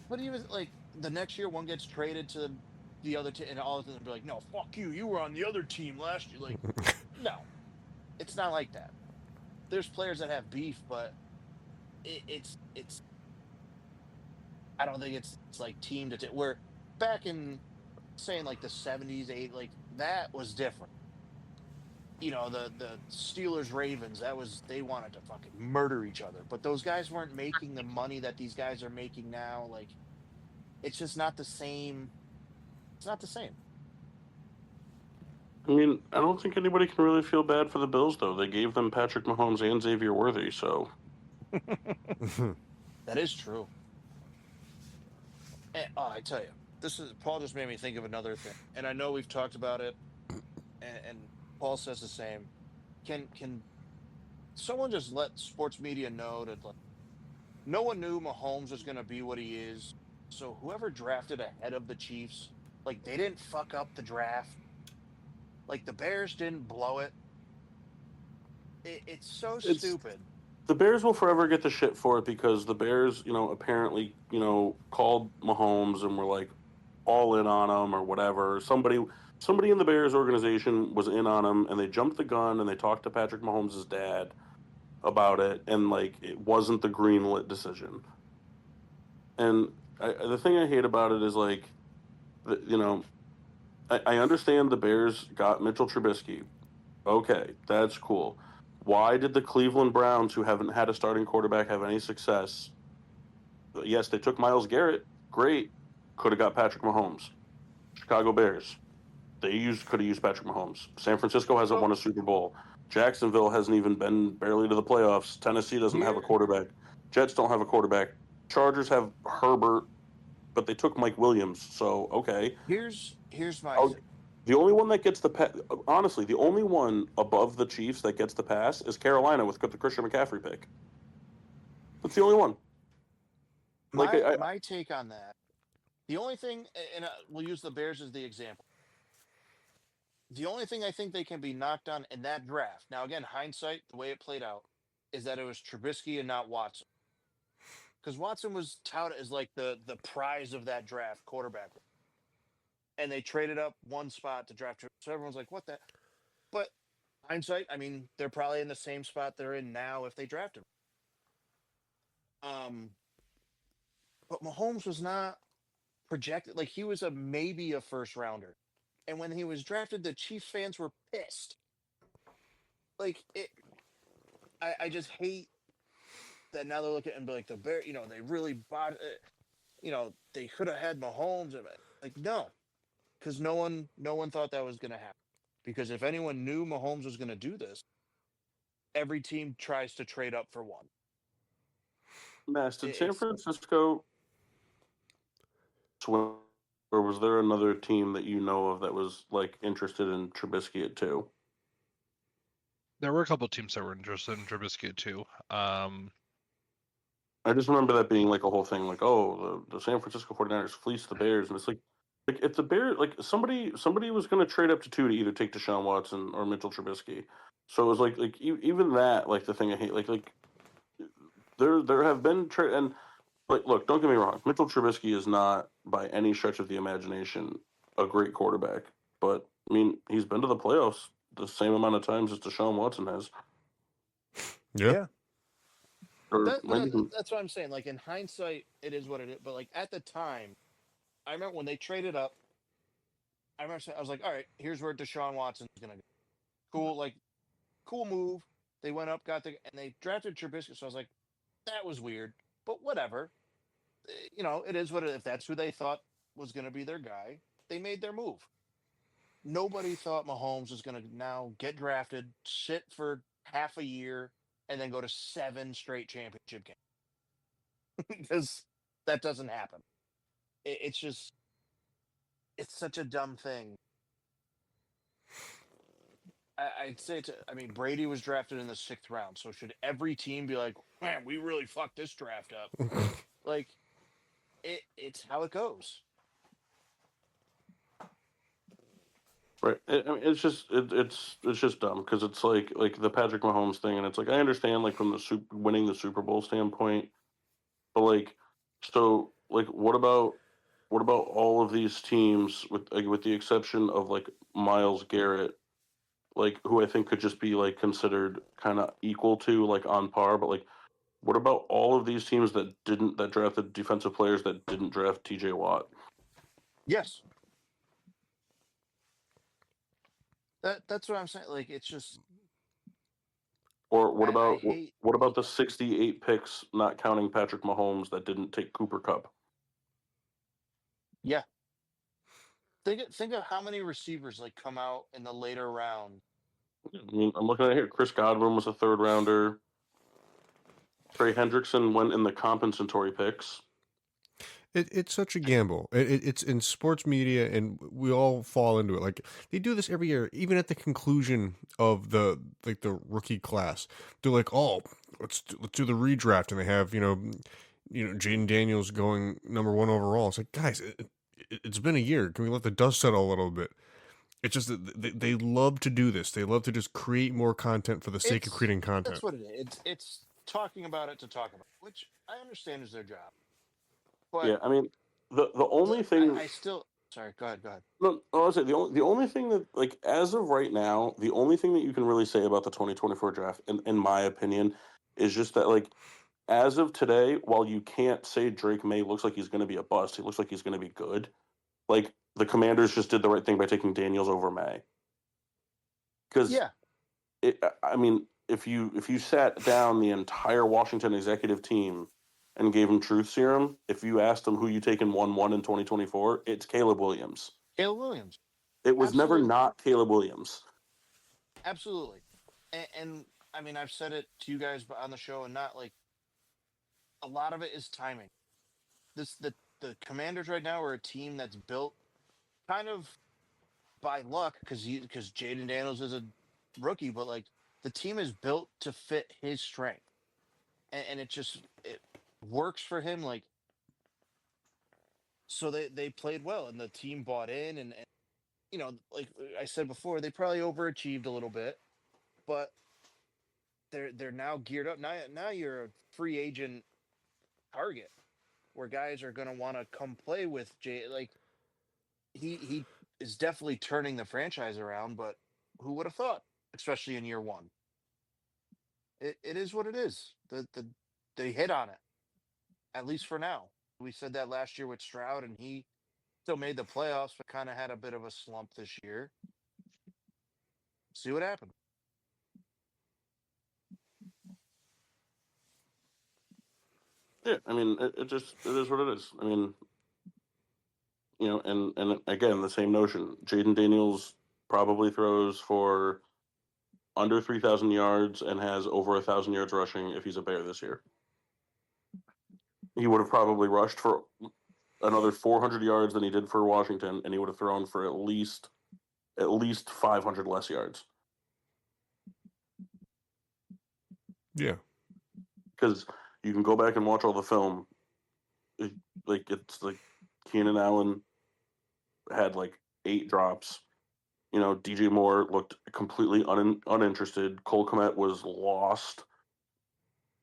But even like the next year, one gets traded to the other team, and all of them be like, "No, fuck you. You were on the other team last year." Like, no, it's not like that. There's players that have beef, but it's. I don't think it's like team to where back in saying like the 70s, 80s, like that was different. The Steelers Ravens, they wanted to fucking murder each other, but those guys weren't making the money that these guys are making now. Like, it's just not the same. It's not the same. I mean, I don't think anybody can really feel bad for the Bills, though. They gave them Patrick Mahomes and Xavier Worthy, so. That is true. And, I tell you, Paul just made me think of another thing, and I know we've talked about it, and Paul says the same. Can someone just let sports media know that like, no one knew Mahomes was going to be what he is? So whoever drafted ahead of the Chiefs, Like, they didn't fuck up the draft. Like, the Bears didn't blow it. It's so stupid. The Bears will forever get the shit for it because the Bears, apparently, called Mahomes and were like all in on him or whatever. Somebody in the Bears organization was in on him and they jumped the gun and they talked to Patrick Mahomes' dad about it, and like it wasn't the greenlit decision. And the thing I hate about it is like, I understand the Bears got Mitchell Trubisky. Okay, that's cool. Why did the Cleveland Browns, who haven't had a starting quarterback, have any success? Yes, they took Myles Garrett. Great. Could have got Patrick Mahomes. Chicago Bears. Could have used Patrick Mahomes. San Francisco hasn't won a Super Bowl. Jacksonville hasn't even been barely to the playoffs. Tennessee doesn't have a quarterback. Jets don't have a quarterback. Chargers have Herbert, but they took Mike Williams. So okay. Here's my. The only one that gets the pass, honestly, the only one above the Chiefs that gets the pass is Carolina with the Christian McCaffrey pick. That's the only one. My take on that. The only thing, and we'll use the Bears as the example. The only thing I think they can be knocked on in that draft, now again, hindsight, the way it played out, is that it was Trubisky and not Watson. Because Watson was touted as like the prize of that draft, quarterback. And they traded up one spot to draft. So everyone's like, what the? But hindsight, I mean, they're probably in the same spot they're in now if they drafted him. But Mahomes was not projected. Like, he was maybe a first rounder. And when he was drafted, the Chiefs fans were pissed. Like, I just hate that now they're looking and be like, the Bear, they really bought it. They could have had Mahomes. Like, no. Because no one thought that was going to happen. Because if anyone knew Mahomes was going to do this, every team tries to trade up for one. Mass, did San Francisco swim, or was there another team that you know of that was like interested in Trubisky at 2? There were a couple of teams that were interested in Trubisky at 2. I just remember that being like a whole thing, like, oh, the San Francisco 49ers fleeced the Bears, and it's like if the Bears, like somebody was going to trade up to 2 to either take Deshaun Watson or Mitchell Trubisky. So it was like even that, like the thing I hate, like there have been and like, look, don't get me wrong, Mitchell Trubisky is not by any stretch of the imagination a great quarterback, but I mean he's been to the playoffs the same amount of times as Deshaun Watson has. Yeah. That's what I'm saying. Like, in hindsight, it is what it is. But like at the time, I remember when they traded up. I was like, all right, here's where Deshaun Watson's gonna go. Cool move. They went up, and they drafted Trubisky. So I was like, that was weird, but whatever. It is what it is. If that's who they thought was gonna be their guy, they made their move. Nobody thought Mahomes was gonna now get drafted, sit for half a year, and then go to 7 straight championship games. Because that doesn't happen. It's just, it's such a dumb thing. I'd say Brady was drafted in the 6th round. So should every team be like, man, we really fucked this draft up? Like, it's how it goes. Right. It's just dumb because it's like the Patrick Mahomes thing, and it's like I understand like from the winning the Super Bowl standpoint, but like, so like what about all of these teams with the exception of like Myles Garrett, like who I think could just be like considered kind of equal to like on par, but like what about all of these teams that drafted defensive players that didn't draft TJ Watt? Yes. That's what I'm saying. Like, it's just. Or what about the 68 picks, not counting Patrick Mahomes, that didn't take Cooper Kupp? Yeah. Think of how many receivers like come out in the later round. I mean, I'm looking at it here. Chris Godwin was a 3rd rounder. Trey Hendrickson went in the compensatory picks. It's such a gamble. It's in sports media, and we all fall into it. Like, they do this every year, even at the conclusion of the rookie class. They're like, "Oh, let's do the redraft," and they have Jaden Daniels going number 1 overall. It's like, guys, it's been a year. Can we let the dust settle a little bit? It's just that they love to do this. They love to just create more content for the sake of creating content. That's what it is. It's talking about it to talk about it, which I understand is their job. But yeah, I mean, the only thing I still sorry. Go ahead. no, I was say the only thing that, like, as of right now, the only thing that you can really say about the 2024 draft, in my opinion, is just that, like, as of today, while you can't say Drake May looks like he's going to be a bust, he looks like he's going to be good. Like, the Commanders just did the right thing by taking Daniels over May. Because Yeah, I mean, if you sat down the entire Washington executive team and gave him truth serum, if you asked them who you take in 1-1 in 2024, it's Caleb Williams. Caleb Williams. It was never Absolutely. not Caleb Williams. Absolutely. And I mean, I've said it to you guys on the show, and not like a lot of it is timing. The Commanders right now are a team that's built kind of by luck because Jaden Daniels is a rookie, but like the team is built to fit his strength, and it works for him. Like, so they played well, and the team bought in, and you know, like I said before, they probably overachieved a little bit, but they're now geared up. Now you're a free agent target where guys are going to want to come play with Jay. Like, he is definitely turning the franchise around, but who would have thought, especially in year one? It is what it is. They hit on it, at least for now. We said that last year with Stroud, and he still made the playoffs, but kind of had a bit of a slump this year. See what happened. Yeah, I mean, it is what it is. I mean, you know, and again, the same notion. Jaden Daniels probably throws for under 3,000 yards and has over 1,000 yards rushing if he's a Bear this year. He would have probably rushed for another 400 yards than he did for Washington, and he would have thrown for at least 500 less yards. Yeah. Because you can go back and watch all the film. It's like Keenan Allen had like 8 drops. You know, DJ Moore looked completely uninterested. Cole Kmet was lost.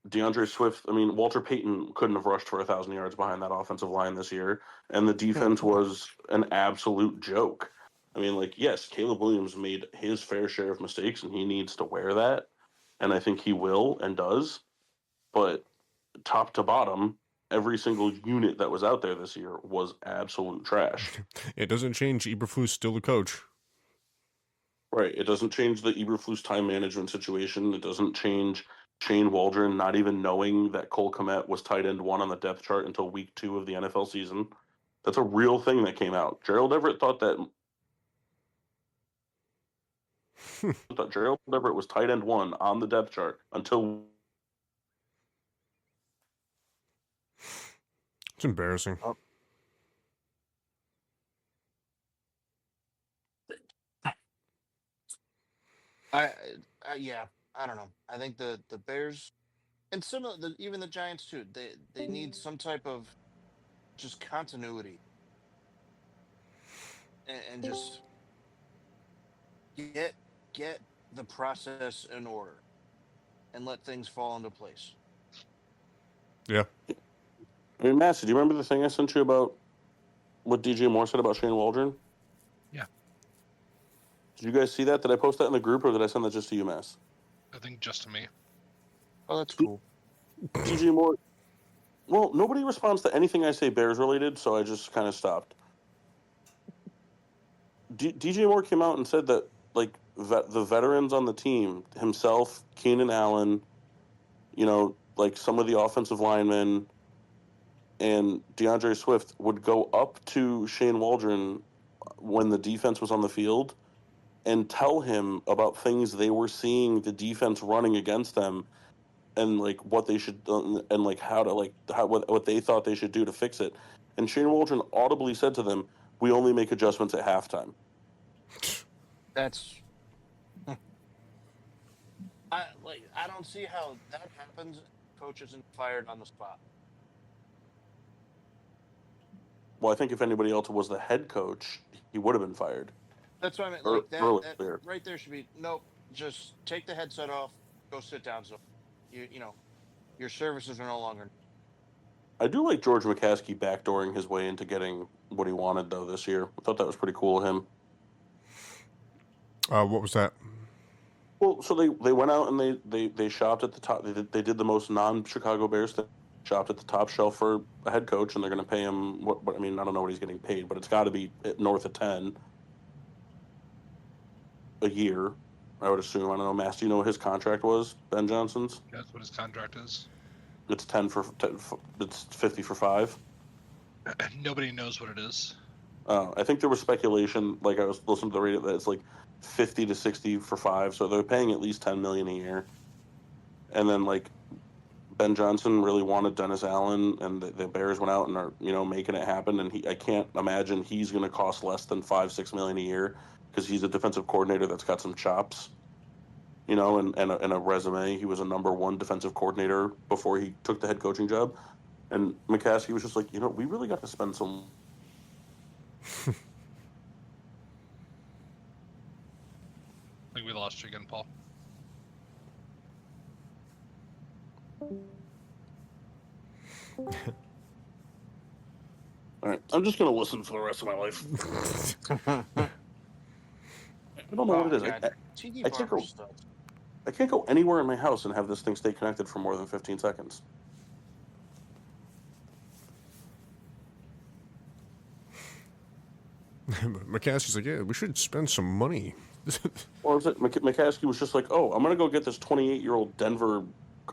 DeAndre Swift, I mean, Walter Payton couldn't have rushed for 1,000 yards behind that offensive line this year, and the defense was an absolute joke. I mean, like, yes, Caleb Williams made his fair share of mistakes, and he needs to wear that, and I think he will and does. But top to bottom, every single unit that was out there this year was absolute trash. It doesn't change. Eberflus still the coach. Right. It doesn't change the Eberflus time management situation. It doesn't change Shane Waldron not even knowing that Cole Kmet was tight end 1 on the depth chart until week 2 of the NFL season. That's a real thing that came out. Gerald Everett thought Gerald Everett was tight end 1 on the depth chart until. It's embarrassing. Yeah, I don't know. I think the Bears and even the Giants too. They need some type of just continuity and just get the process in order and let things fall into place. Yeah. I mean, Massey, do you remember the thing I sent you about what DJ Moore said about Shane Waldron? Yeah. Did you guys see that? Did I post that in the group, or did I send that just to you, Mass? I think just to me. Oh, that's cool. DJ Moore. Well, nobody responds to anything I say Bears related, so I just kind of stopped. DJ Moore came out and said that, like, the veterans on the team, himself, Keenan Allen, you know, like some of the offensive linemen, and DeAndre Swift would go up to Shane Waldron when the defense was on the field and tell him about things they were seeing the defense running against them, and like what they should, and like what they thought they should do to fix it. And Shane Waldron audibly said to them, "We only make adjustments at halftime." That's I don't see how that happens. Coach isn't fired on the spot. Well, I think if anybody else was the head coach, he would have been fired. That's what I meant. Like that Earlier. right there should be nope. Just take the headset off. Go sit down. So you know your services are no longer. I do like George McCaskey backdooring his way into getting what he wanted though this year. I thought that was pretty cool of him. What was that? Well, so they went out and they shopped at the top. They did the most non-Chicago Bears thing. Shopped at the top shelf for a head coach, and they're going to pay him what? I mean, I don't know what he's getting paid, but it's got to be north of 10 a year, I would assume. I don't know, Mass. Do you know what his contract was? Ben Johnson's. That's what his contract is. It's 10 for 10. It's 50 for 5. Nobody knows what it is. I think there was speculation. Like I was listening to the radio that it's like 50 to 60 for 5, so they're paying at least $10 million a year. And then like Ben Johnson really wanted Dennis Allen, and the Bears went out and are making it happen. And I can't imagine he's going to cost less than $5-6 million a year because he's a defensive coordinator that's got some chops, and a resume. He was a number 1 defensive coordinator before he took the head coaching job. And McCaskey was just like, we really got to spend some. I think we lost you again, Paul. All right, I'm just going to listen for the rest of my life. I don't know what it is. I can't go anywhere in my house and have this thing stay connected for more than 15 seconds. McCaskey's like, yeah, we should spend some money. Or is it McCaskey was just like, oh, I'm going to go get this 28-year-old Denver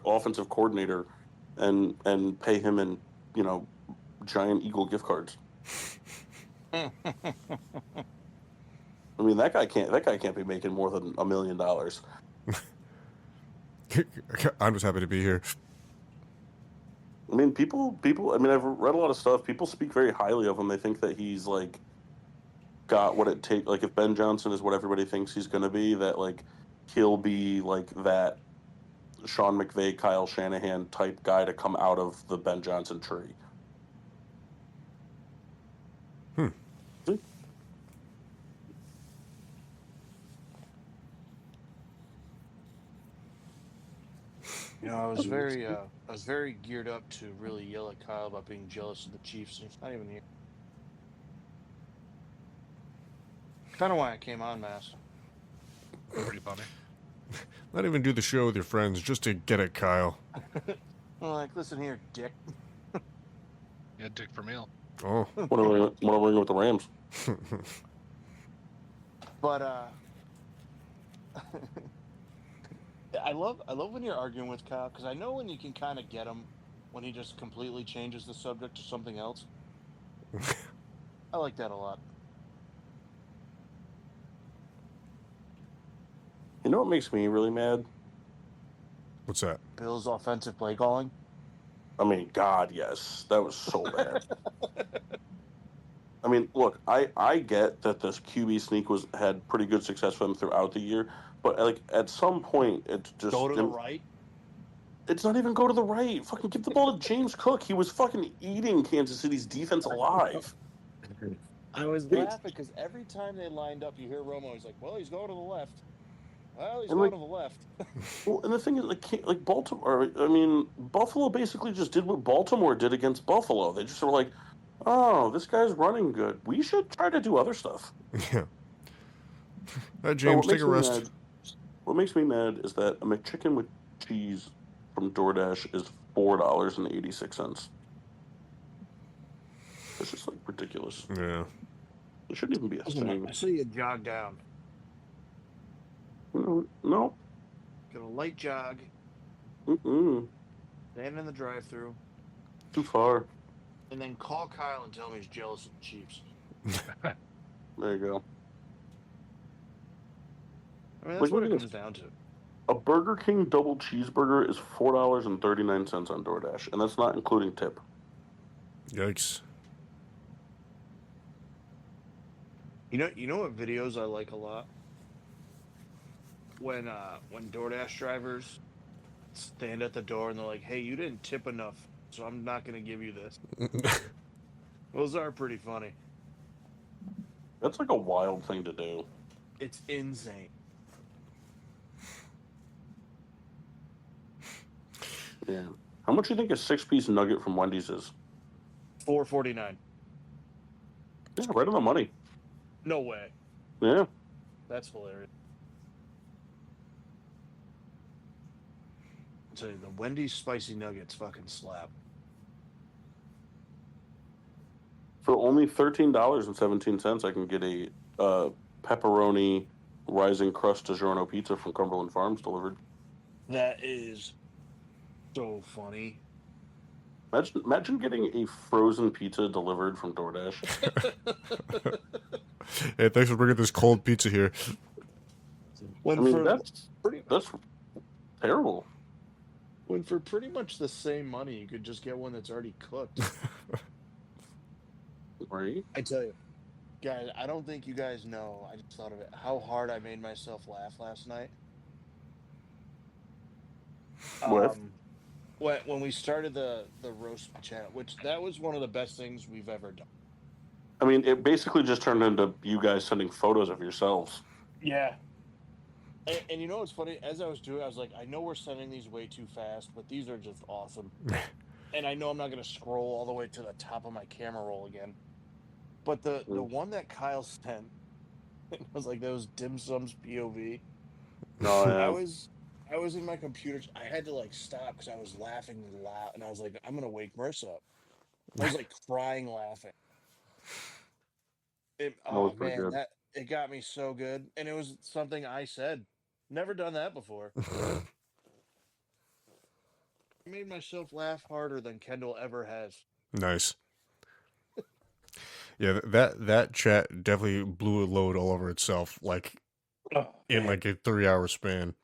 offensive coordinator and pay him in, giant Eagle gift cards. I mean, that guy can't be making more than $1 million. I'm just happy to be here. I mean, people. I mean, I've read a lot of stuff. People speak very highly of him. They think that he's like got what it takes. Like, if Ben Johnson is what everybody thinks he's going to be, that like he'll be like that Sean McVay, Kyle Shanahan type guy to come out of the Ben Johnson tree. I was very geared up to really yell at Kyle about being jealous of the Chiefs. He's not even here. Kind of why I came on, Mass. Pretty funny. Not even do the show with your friends just to get at Kyle. I'm like, listen here, dick. Yeah, dick for meal. Oh. What are we doing with the Rams? But I love when you're arguing with Kyle, because I know when you can kind of get him when he just completely changes the subject to something else. I like that a lot. You know what makes me really mad? What's that? Bill's offensive play calling. I mean, God, yes. That was so bad. I mean, look, I get that this QB sneak had pretty good success for them throughout the year, but like at some point, it's just Go to the right. It's not even go to the right. Fucking give the ball to James Cook. He was fucking eating Kansas City's defense alive. I was laughing because every time they lined up, you hear Romo. He's like, "Well, he's going to the left. Well, he's going to the left." Well, and the thing is, like Baltimore. I mean, Buffalo basically just did what Baltimore did against Buffalo. They just were like, "Oh, this guy's running good. We should try to do other stuff." Yeah. James, take a rest. What makes me mad is that a McChicken with cheese from DoorDash is $4.86. It's just like ridiculous. Yeah. It shouldn't even be a thing. I see you jog down. No. Get a light jog. Stand in the drive-thru. Too far. And then call Kyle and tell me he's jealous of the Chiefs. There you go. I mean, that's what it comes down to. A Burger King double cheeseburger is $4.39 on DoorDash, and that's not including tip. Yikes. You know what videos I like a lot? When DoorDash drivers stand at the door and they're like, "Hey, you didn't tip enough, so I'm not going to give you this." Those are pretty funny. That's like a wild thing to do. It's insane. Yeah. How much do you think a 6-piece nugget from Wendy's is? $4.49. Yeah, right on the money. No way. Yeah. That's hilarious. I'll tell you, the Wendy's spicy nuggets fucking slap. For only $13.17, I can get a pepperoni rising crust DiGiorno pizza from Cumberland Farms delivered. That is so funny. Imagine getting a frozen pizza delivered from DoorDash. Hey, thanks for bringing this cold pizza here. When I mean, for that's terrible. when for pretty much the same money, you could just get one that's already cooked. Right? I tell you, guys, I don't think you guys know. I just thought of it. How hard I made myself laugh last night. With? When we started the roast channel, which that was one of the best things we've ever done. I mean, it basically just turned into you guys sending photos of yourselves. Yeah. And you know what's funny? As I was doing, I was like, I know we're sending these way too fast, but these are just awesome. And I know I'm not going to scroll all the way to the top of my camera roll again. But the one that Kyle sent, it was like those dim sums POV. No, yeah. I was in my computer. I had to like stop because I was laughing loud, and I was like, I'm gonna wake Marissa up. I was like crying laughing. was pretty good. That it got me so good, and it was something I said. Never done that before. I made myself laugh harder than Kendall ever has. Nice. Yeah, that chat definitely blew a load all over itself, like in like a 3-hour span.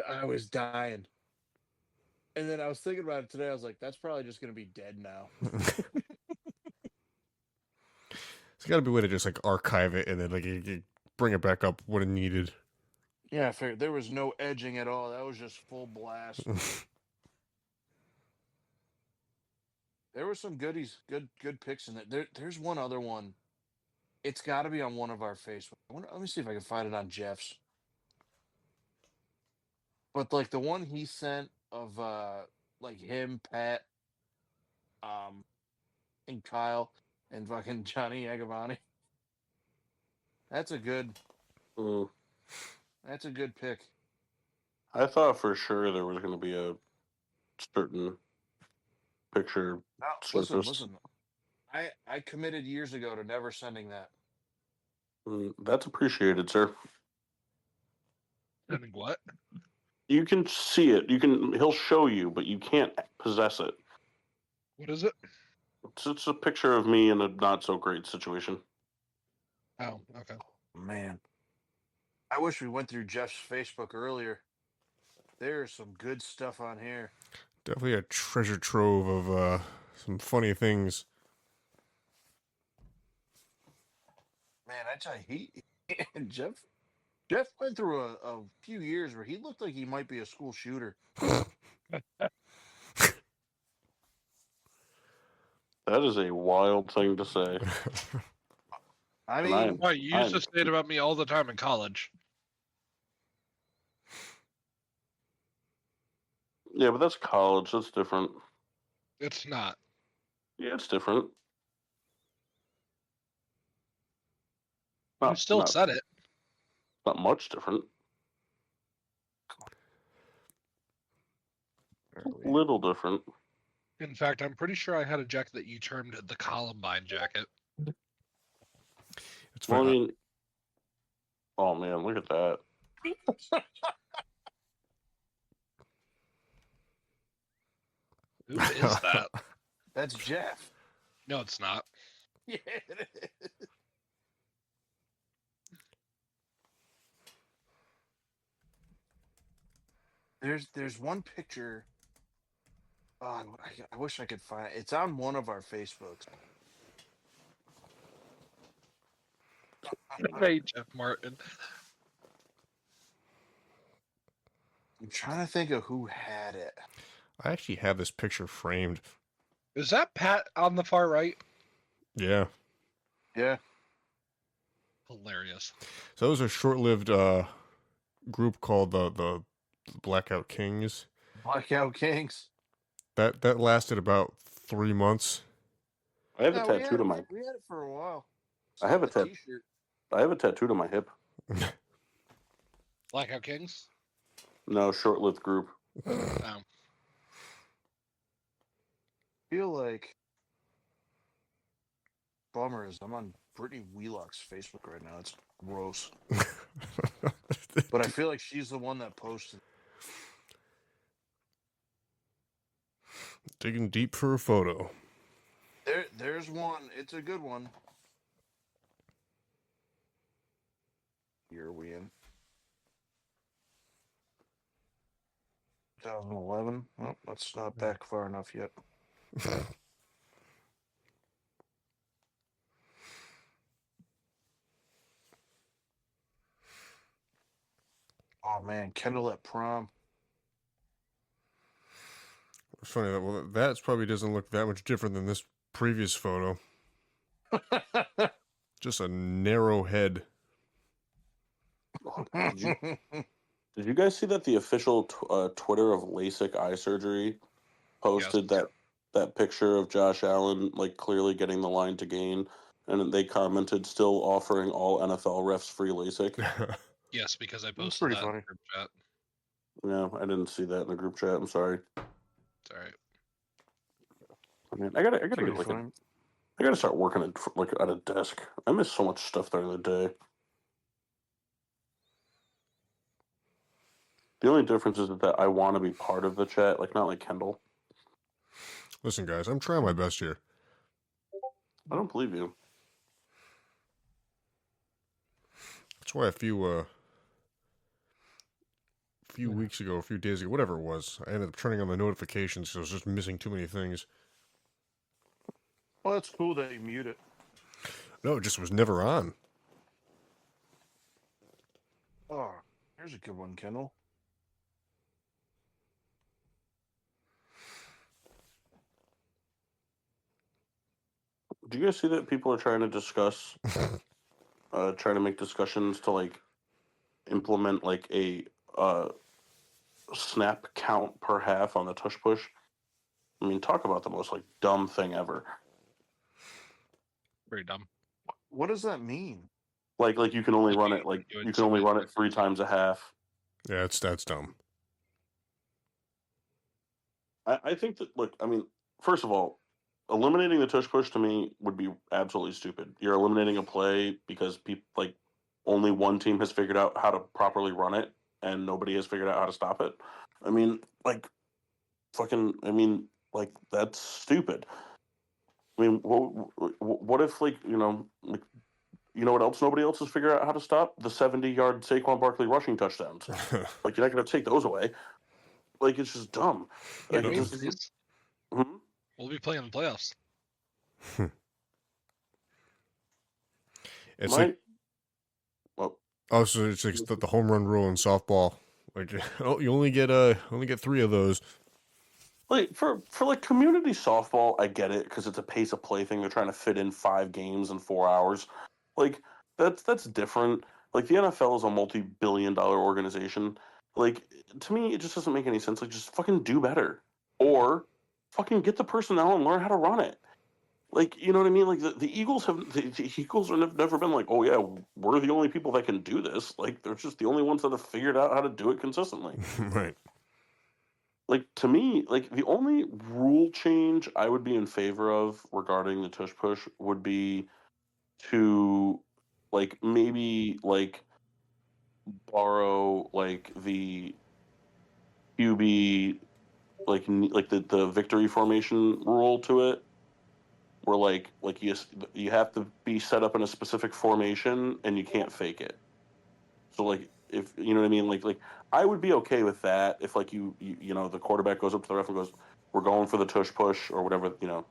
I was dying. And then I was thinking about it today. I was like, that's probably just going to be dead now. There's got to be a way to just like archive it and then like you bring it back up when needed. Yeah, I figured there was no edging at all. That was just full blast. There were some goodies, good picks in it. There's one other one. It's got to be on one of our Facebook. Let me see if I can find it on Jeff's. But like the one he sent of like him, Pat, and Kyle and fucking Johnny Agavani. That's a good pick. I thought for sure there was going to be a certain picture surfaced. Listen. I committed years ago to never sending that. That's appreciated, sir. Sending what? You can see it. He'll show you, but you can't possess it. What is it? It's a picture of me in a not so great situation. Oh, okay. Man, I wish we went through Jeff's Facebook earlier. There's some good stuff on here. Definitely a treasure trove of some funny things. Man, I tell you, Jeff went through a few years where he looked like he might be a school shooter. That is a wild thing to say. I mean, why you used to say it about me all the time in college. Yeah, but that's college. That's different. It's not. Yeah, it's different. You still said it. Not much different. A little different. In fact, I'm pretty sure I had a jacket that you termed the Columbine jacket. It's Well, I fine. mean, oh man, look at that. Who is that? that's Jeff. No, it's not. Yeah, it is. There's one picture. Oh, I wish I could find it. It's on one of our Facebooks. Hey, Jeff Martin. I'm trying to think of who had it. I actually have this picture framed. Is that Pat on the far right? Yeah. Yeah. Hilarious. So that was a short-lived group called the Blackout Kings. Blackout Kings. That lasted about 3 months. I have a No, tattoo to my. we had it for a while. I have a T-shirt. I have a tattoo to my hip. Blackout Kings? No, short-lived group. Oh. Feel like bummer is I'm on Brittany Wheelock's Facebook right now. It's gross. But I feel like she's the one that posted. Digging deep for a photo. There's one. It's a good one. Year are we in? 2011. Well, that's not back far enough yet. Oh man, Kendall at prom. It's funny that that probably doesn't look that much different than this previous photo. Just a narrow head. Did you guys see that the official Twitter of LASIK eye surgery posted that picture of Josh Allen like clearly getting the line to gain, and they commented still offering all NFL refs free LASIK? Yes, because I That's posted pretty that funny. in the group chat. Yeah, I didn't see that in the group chat. I'm sorry. It's all right. I mean, I gotta Pretty get funny. I gotta start working at a desk. I miss so much stuff during the day. The only difference is that I want to be part of the chat, like not like Kendall. Listen, guys, I'm trying my best here. I don't believe you. That's why a few weeks ago, a few days ago, whatever it was, I ended up turning on the notifications because I was just missing too many things. Well, that's cool that you mute it. No, it just was never on. Oh, here's a good one, Kendall. Do you guys see that people are trying to discuss, trying to make discussions to like implement like a snap count per half on the tush push? I mean, talk about the most like dumb thing ever. Very dumb. What does that mean? Like you can only run it doing you can only too run much. it 3 times a half. Yeah, that's dumb. I think that look, I mean, first of all, eliminating the tush push to me would be absolutely stupid. You're eliminating a play because people like only one team has figured out how to properly run it and nobody has figured out how to stop it. I mean, like like that's stupid. I mean, what if like, like what else nobody else has figured out how to stop? The 70-yard Saquon Barkley rushing touchdowns. Like you're not going to take those away. Like it's just dumb. Yeah, Like, I mean, We'll be playing in the playoffs. It's my, like well, so it's like the home run rule in softball. Like you only get 3 of those. like for like community softball, I get it because it's a pace of play thing. They're trying to fit in 5 games in 4 hours. Like that's different. Like the NFL is a multi-billion-dollar organization. Like to me, it just doesn't make any sense. Like just fucking do better, or fucking get the personnel and learn how to run it. Like you know what I mean? Like the Eagles the Eagles have never been like, oh yeah, we're the only people that can do this. Like they're just the only ones that have figured out how to do it consistently. Right. Like to me, like the only rule change I would be in favor of regarding the tush push would be to like maybe like borrow like the QB like the victory formation rule to it, where like you have to be set up in a specific formation and you can't fake it. So like if you know what I mean, like I would be okay with that if like you the quarterback goes up to the ref and goes, "We're going for the tush push," or whatever the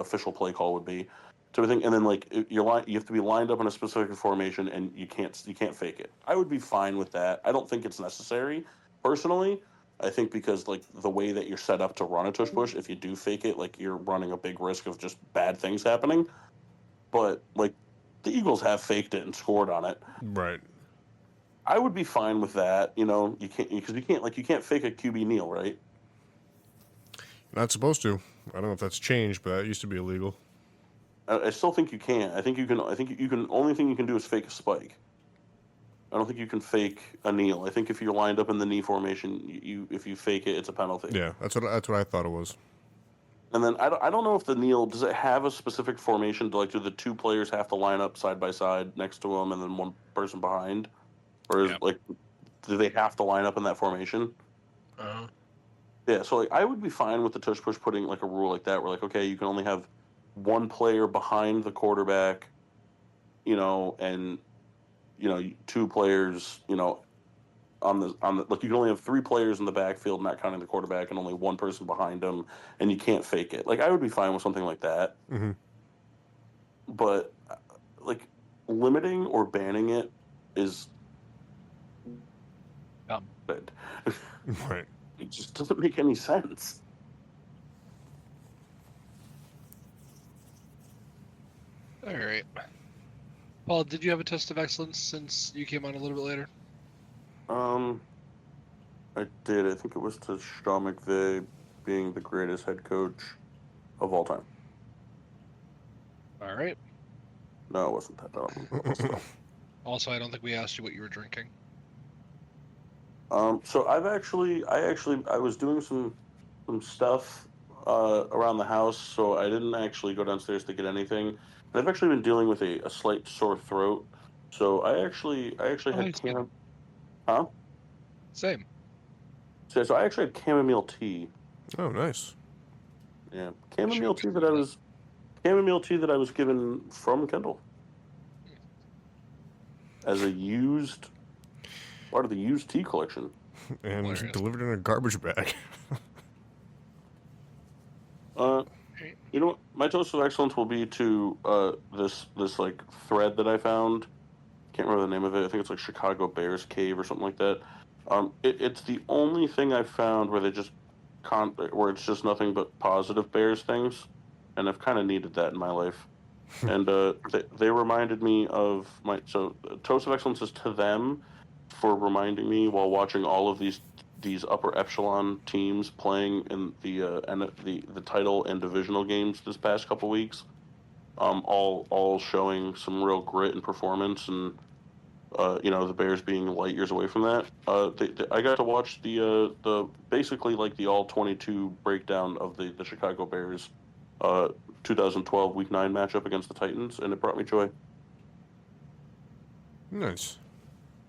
official play call would be, to everything, and then like you have to be lined up in a specific formation and you can't fake it. I would be fine with that. I don't think it's necessary personally, I think because like the way that you're set up to run a tush push, if you do fake it, like you're running a big risk of just bad things happening. But like the Eagles have faked it and scored on it. Right. I would be fine with that. You know, you can't fake a QB kneel, right? Not supposed to. I don't know if that's changed, but that used to be illegal. I still think you can. I think you can. I think you can. Only thing you can do is fake a spike. I don't think you can fake a kneel. I think if you're lined up in the knee formation, if you fake it, it's a penalty. Yeah, that's what I thought it was. And then I don't know if the kneel, does it have a specific formation? Do the two players have to line up side by side next to them and then one person behind, or is do they have to line up in that formation? Uh-huh. Yeah, so like I would be fine with the tush push putting like a rule like that, where like okay, you can only have one player behind the quarterback, and two players, on the like you can only have three players in the backfield, not counting the quarterback, and only one person behind him, and you can't fake it. Like I would be fine with something like that, Mm-hmm. but like limiting or banning it is good. Right. It just doesn't make any sense. All right. Paul, did you have a test of excellence since you came on a little bit later? I did. I think it was to Sean McVay being the greatest head coach of all time. All right. No, it wasn't that. No. Also, I don't think we asked you what you were drinking. So I was doing some stuff around the house, so I didn't actually go downstairs to get anything. And I've actually been dealing with a slight sore throat, so I actually had huh? Same. So I actually had chamomile tea. Oh, nice. Yeah, chamomile tea that I was given from Kendall as a used part of the used tea collection, And Hilarious. delivered in a garbage bag. You know what? My toast of excellence will be to this like thread that I found. Can't remember the name of it. I think it's like Chicago Bears Cave or something like that. It's the only thing I found where where it's just nothing but positive Bears things, and I've kind of needed that in my life. And they reminded me of toast of excellence is to them for reminding me while watching all of these upper echelon teams playing in the title and divisional games this past couple weeks, all showing some real grit and performance, and the Bears being light years away from that. I got to watch the basically like the all 22 breakdown of the Chicago Bears 2012 Week 9 matchup against the Titans, and it brought me joy. Nice.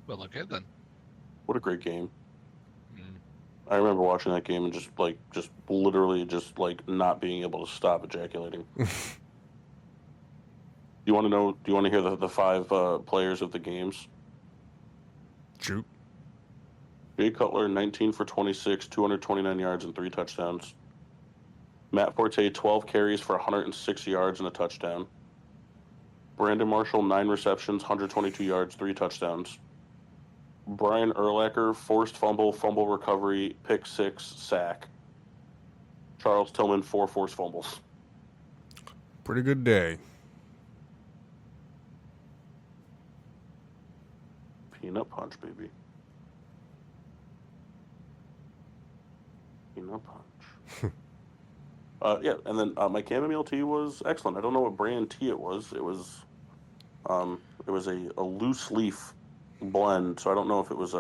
Well, okay then. What a great game. I remember watching that game and just literally not being able to stop ejaculating. Do you want to hear the five players of the games? Shoot. Jay Cutler, 19 for 26, 229 yards and 3 touchdowns. Matt Forte, 12 carries for 106 yards and a touchdown. Brandon Marshall, 9 receptions, 122 yards, 3 touchdowns. Brian Urlacher, forced fumble recovery, pick 6, sack. Charles Tillman, 4 forced fumbles. Pretty good day. Peanut punch, baby. Peanut punch. Yeah, and then my chamomile tea was excellent. I don't know what brand tea it was. It was a loose leaf blend, so I don't know if it was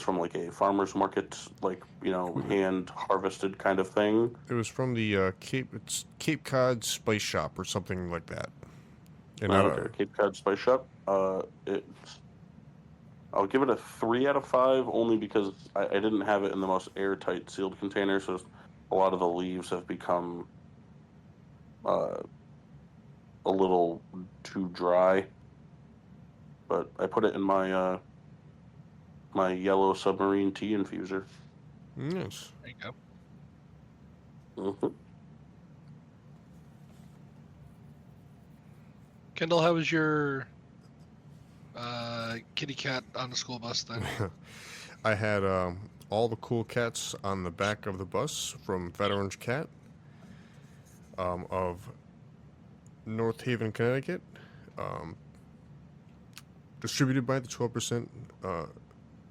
from like a farmer's market, hand harvested kind of thing. It was from the Cape Cod Spice Shop or something like that. And Cape Cod Spice Shop. I'll give it a 3 out of 5 only because I didn't have it in the most airtight sealed container, so a lot of the leaves have become a little too dry. But I put it in my my yellow submarine tea infuser. Yes. There you go. Mm-hmm. Kendall, how was your kitty cat on the school bus then? I had all the cool cats on the back of the bus from Fat Orange Cat of North Haven, Connecticut, distributed by the 12%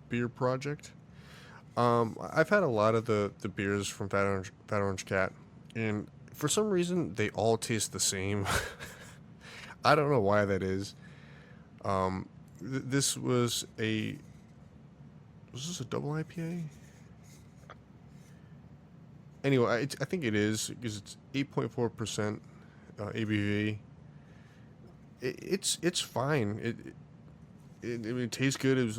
Beer Project. I've had a lot of the beers from Fat Orange Cat, and for some reason they all taste the same. I don't know why that is. This was this a double IPA? Anyway, I think it is because it's 8.4% ABV. It's fine. It tastes good. It was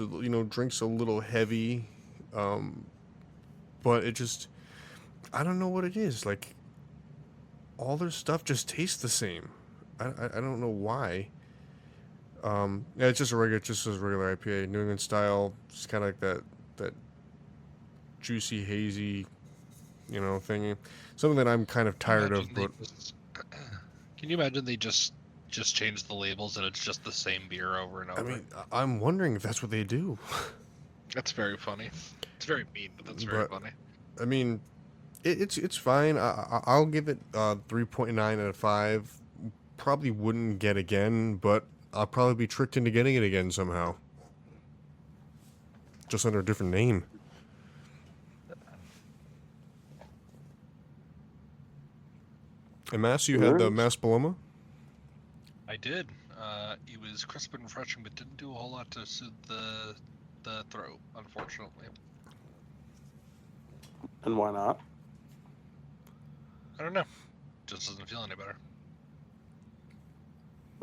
drinks a little heavy, but it just I don't know what it is. Like all their stuff just tastes the same. I don't know why. Yeah, it's just a regular IPA, New England style. It's kind of like that juicy hazy, thingy. Something that I'm kind of tired of. But can you imagine they just changed the labels and it's just the same beer over and over? I mean, I'm wondering if that's what they do. That's very funny. It's very mean, but that's very funny. I mean, it's fine. I'll give it 3.9 out of 5. Probably wouldn't get again, but I'll probably be tricked into getting it again somehow. Just under a different name. And Mass, you had the Mass Paloma? I did. It was crisp and refreshing, but didn't do a whole lot to soothe the throat, unfortunately. And why not? I don't know. Just doesn't feel any better.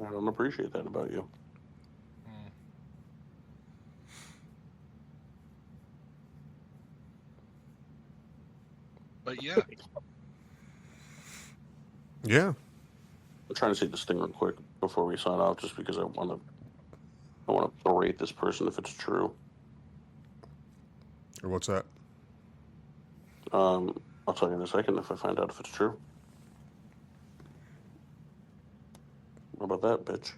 I don't appreciate that about you. But yeah. Yeah. I'm trying to say this thing real quick before we sign off, just because I want to berate this person if it's true. Or what's that? I'll tell you in a second if I find out if it's true. How about that, bitch?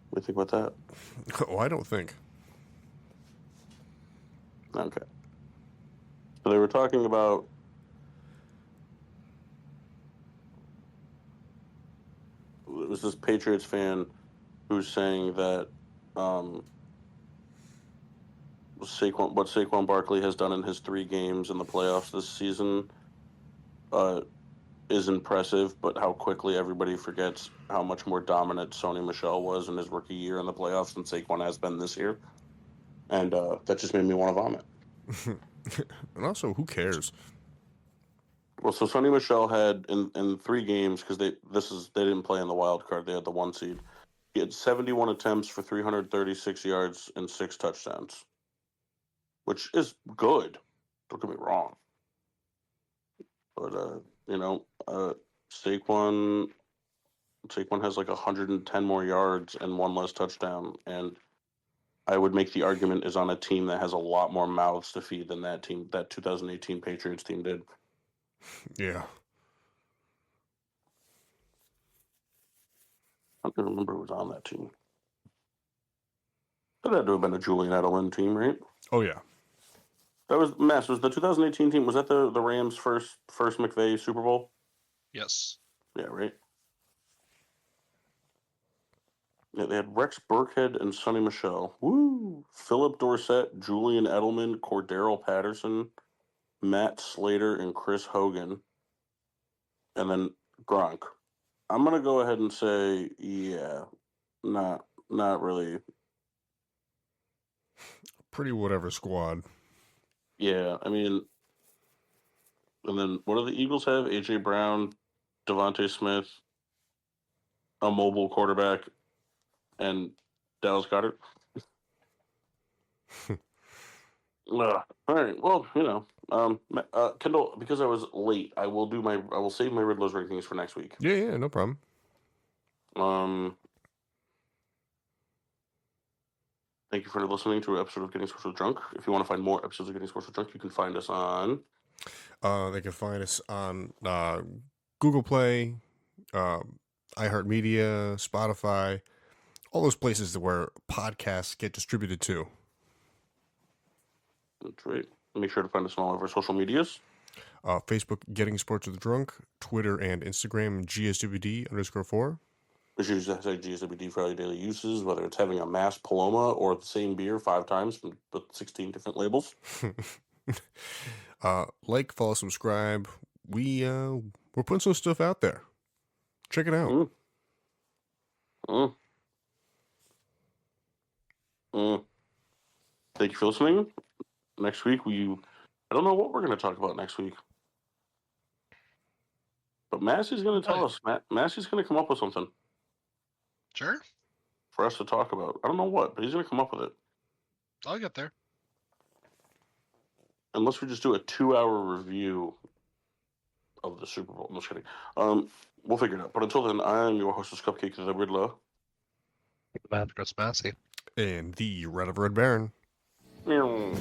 What do you think about that? Oh, I don't think. Okay. So they were talking about it was this Patriots fan who's saying that what Saquon Barkley has done in his 3 games in the playoffs this season is impressive, but how quickly everybody forgets how much more dominant Sony Michel was in his rookie year in the playoffs than Saquon has been this year. And that just made me want to vomit. And also, who cares? Well, so Sony Michel had in 3 games, because they didn't play in the wild card, they had the 1 seed. He had 71 attempts for 336 yards and 6 touchdowns, which is good. Don't get me wrong. But Saquon has like 110 more yards and 1 less touchdown, and I would make the argument is on a team that has a lot more mouths to feed than that 2018 Patriots team did. Yeah. I don't remember who was on that team. That had to have been a Julian Edelman team, right? Oh, yeah. That was the 2018 team. Was that the Rams' first McVay Super Bowl? Yes. Yeah, right. Yeah, they had Rex Burkhead and Sonny Michel. Woo! Philip Dorsett, Julian Edelman, Cordero Patterson, Matt Slater, and Chris Hogan. And then Gronk. I'm gonna go ahead and say, yeah, not really. Pretty whatever squad. Yeah, I mean, and then what do the Eagles have? A.J. Brown, Devontae Smith, a mobile quarterback, and Dallas Goedert. All right. Well, Kendall, because I was late, I will save my Riddler's rankings for next week. Yeah, no problem. Thank you for listening to an episode of Getting Social Drunk. If you want to find more episodes of Getting Social Drunk, you can find us on. They can find us on Google Play, iHeartMedia, Spotify, all those places where podcasts get distributed to. That's right. Make sure to find us on all of our social medias. Facebook, Getting Sports with Drunk, Twitter and Instagram, GSWD_4. Make sure to use GSWD for all your daily uses, whether it's having a mass Paloma or the same beer 5 times with 16 different labels. Like, follow, subscribe. We're putting some stuff out there. Check it out. Thank you for listening. Next week, I don't know what we're going to talk about next week. But Massey's going to tell us. Massey's going to come up with something. Sure. For us to talk about. I don't know what, but he's going to come up with it. I'll get there. Unless we just do a 2-hour review of the Super Bowl. I'm just kidding. We'll figure it out. But until then, I am your hostess, Cupcake, the Riddler. Chris Massey. And the Red of Red Baron. Meow.